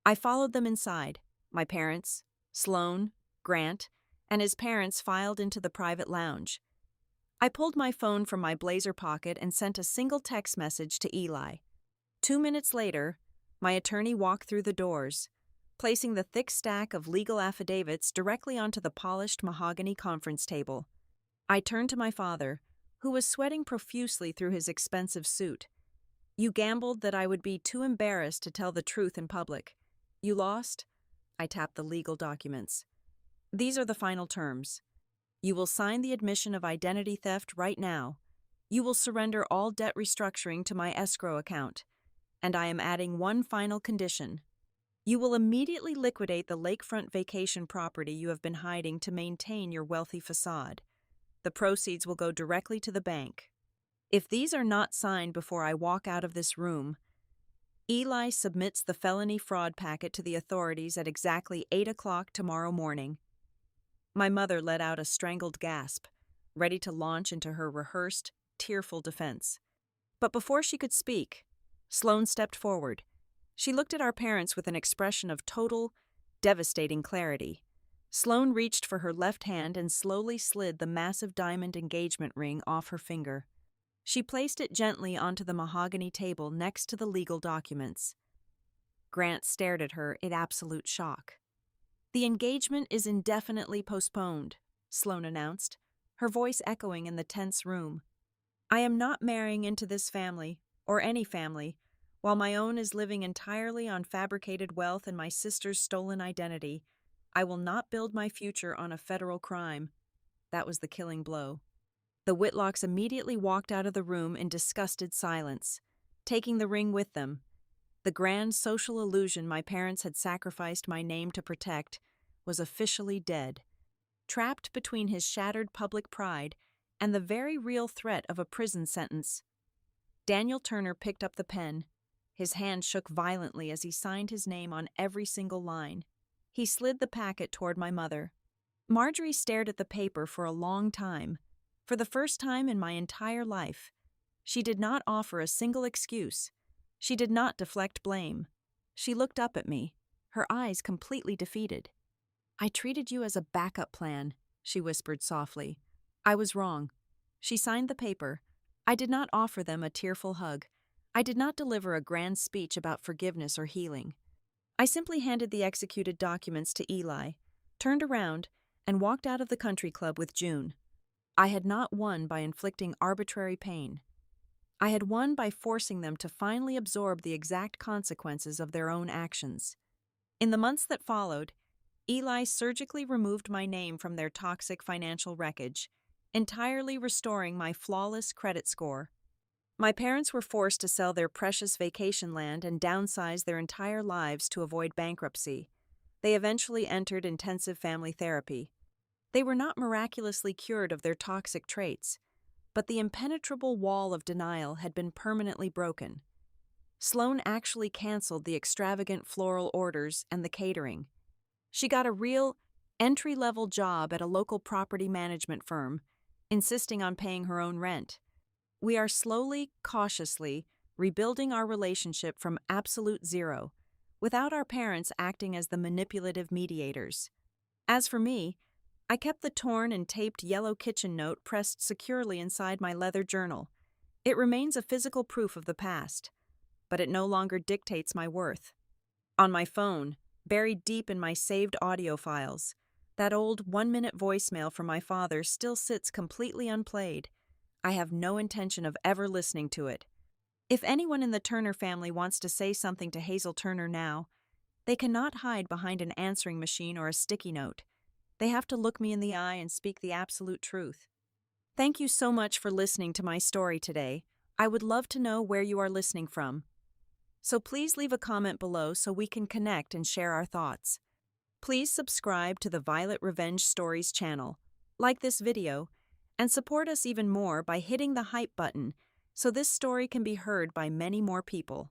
I followed them inside. My parents, Sloan, Grant, and his parents filed into the private lounge. I pulled my phone from my blazer pocket and sent a single text message to Eli. 2 minutes later, my attorney walked through the doors, placing the thick stack of legal affidavits directly onto the polished mahogany conference table. I turned to my father, who was sweating profusely through his expensive suit. "You gambled that I would be too embarrassed to tell the truth in public. You lost?" I tapped the legal documents. "These are the final terms. You will sign the admission of identity theft right now. You will surrender all debt restructuring to my escrow account. And I am adding one final condition. You will immediately liquidate the lakefront vacation property you have been hiding to maintain your wealthy facade. The proceeds will go directly to the bank. If these are not signed before I walk out of this room, Eli submits the felony fraud packet to the authorities at exactly 8 o'clock tomorrow morning." My mother let out a strangled gasp, ready to launch into her rehearsed, tearful defense. But before she could speak, Sloan stepped forward. She looked at our parents with an expression of total, devastating clarity. Sloan reached for her left hand and slowly slid the massive diamond engagement ring off her finger. She placed it gently onto the mahogany table next to the legal documents. Grant stared at her in absolute shock. "The engagement is indefinitely postponed," Sloan announced, her voice echoing in the tense room. "I am not marrying into this family, or any family, while my own is living entirely on fabricated wealth and my sister's stolen identity. I will not build my future on a federal crime." That was the killing blow. The Whitlocks immediately walked out of the room in disgusted silence, taking the ring with them. The grand social illusion my parents had sacrificed my name to protect was officially dead, trapped between his shattered public pride and the very real threat of a prison sentence. Daniel Turner picked up the pen. His hand shook violently as he signed his name on every single line. He slid the packet toward my mother. Marjorie stared at the paper for a long time. For the first time in my entire life, she did not offer a single excuse. She did not deflect blame. She looked up at me, her eyes completely defeated. "I treated you as a backup plan," she whispered softly. "I was wrong." She signed the paper. I did not offer them a tearful hug. I did not deliver a grand speech about forgiveness or healing. I simply handed the executed documents to Eli, turned around, and walked out of the country club with June. I had not won by inflicting arbitrary pain. I had won by forcing them to finally absorb the exact consequences of their own actions. In the months that followed, Eli surgically removed my name from their toxic financial wreckage, entirely restoring my flawless credit score. My parents were forced to sell their precious vacation land and downsize their entire lives to avoid bankruptcy. They eventually entered intensive family therapy. They were not miraculously cured of their toxic traits, but the impenetrable wall of denial had been permanently broken. Sloan actually canceled the extravagant floral orders and the catering. She got a real, entry-level job at a local property management firm, insisting on paying her own rent. We are slowly, cautiously, rebuilding our relationship from absolute zero, without our parents acting as the manipulative mediators. As for me, I kept the torn and taped yellow kitchen note pressed securely inside my leather journal. It remains a physical proof of the past, but it no longer dictates my worth. On my phone, buried deep in my saved audio files, that old 1-minute voicemail from my father still sits completely unplayed. I have no intention of ever listening to it. If anyone in the Turner family wants to say something to Hazel Turner now, they cannot hide behind an answering machine or a sticky note. They have to look me in the eye and speak the absolute truth. Thank you so much for listening to my story today. I would love to know where you are listening from. So please leave a comment below so we can connect and share our thoughts. Please subscribe to the Violet Revenge Stories channel, like this video, and support us even more by hitting the hype button so this story can be heard by many more people.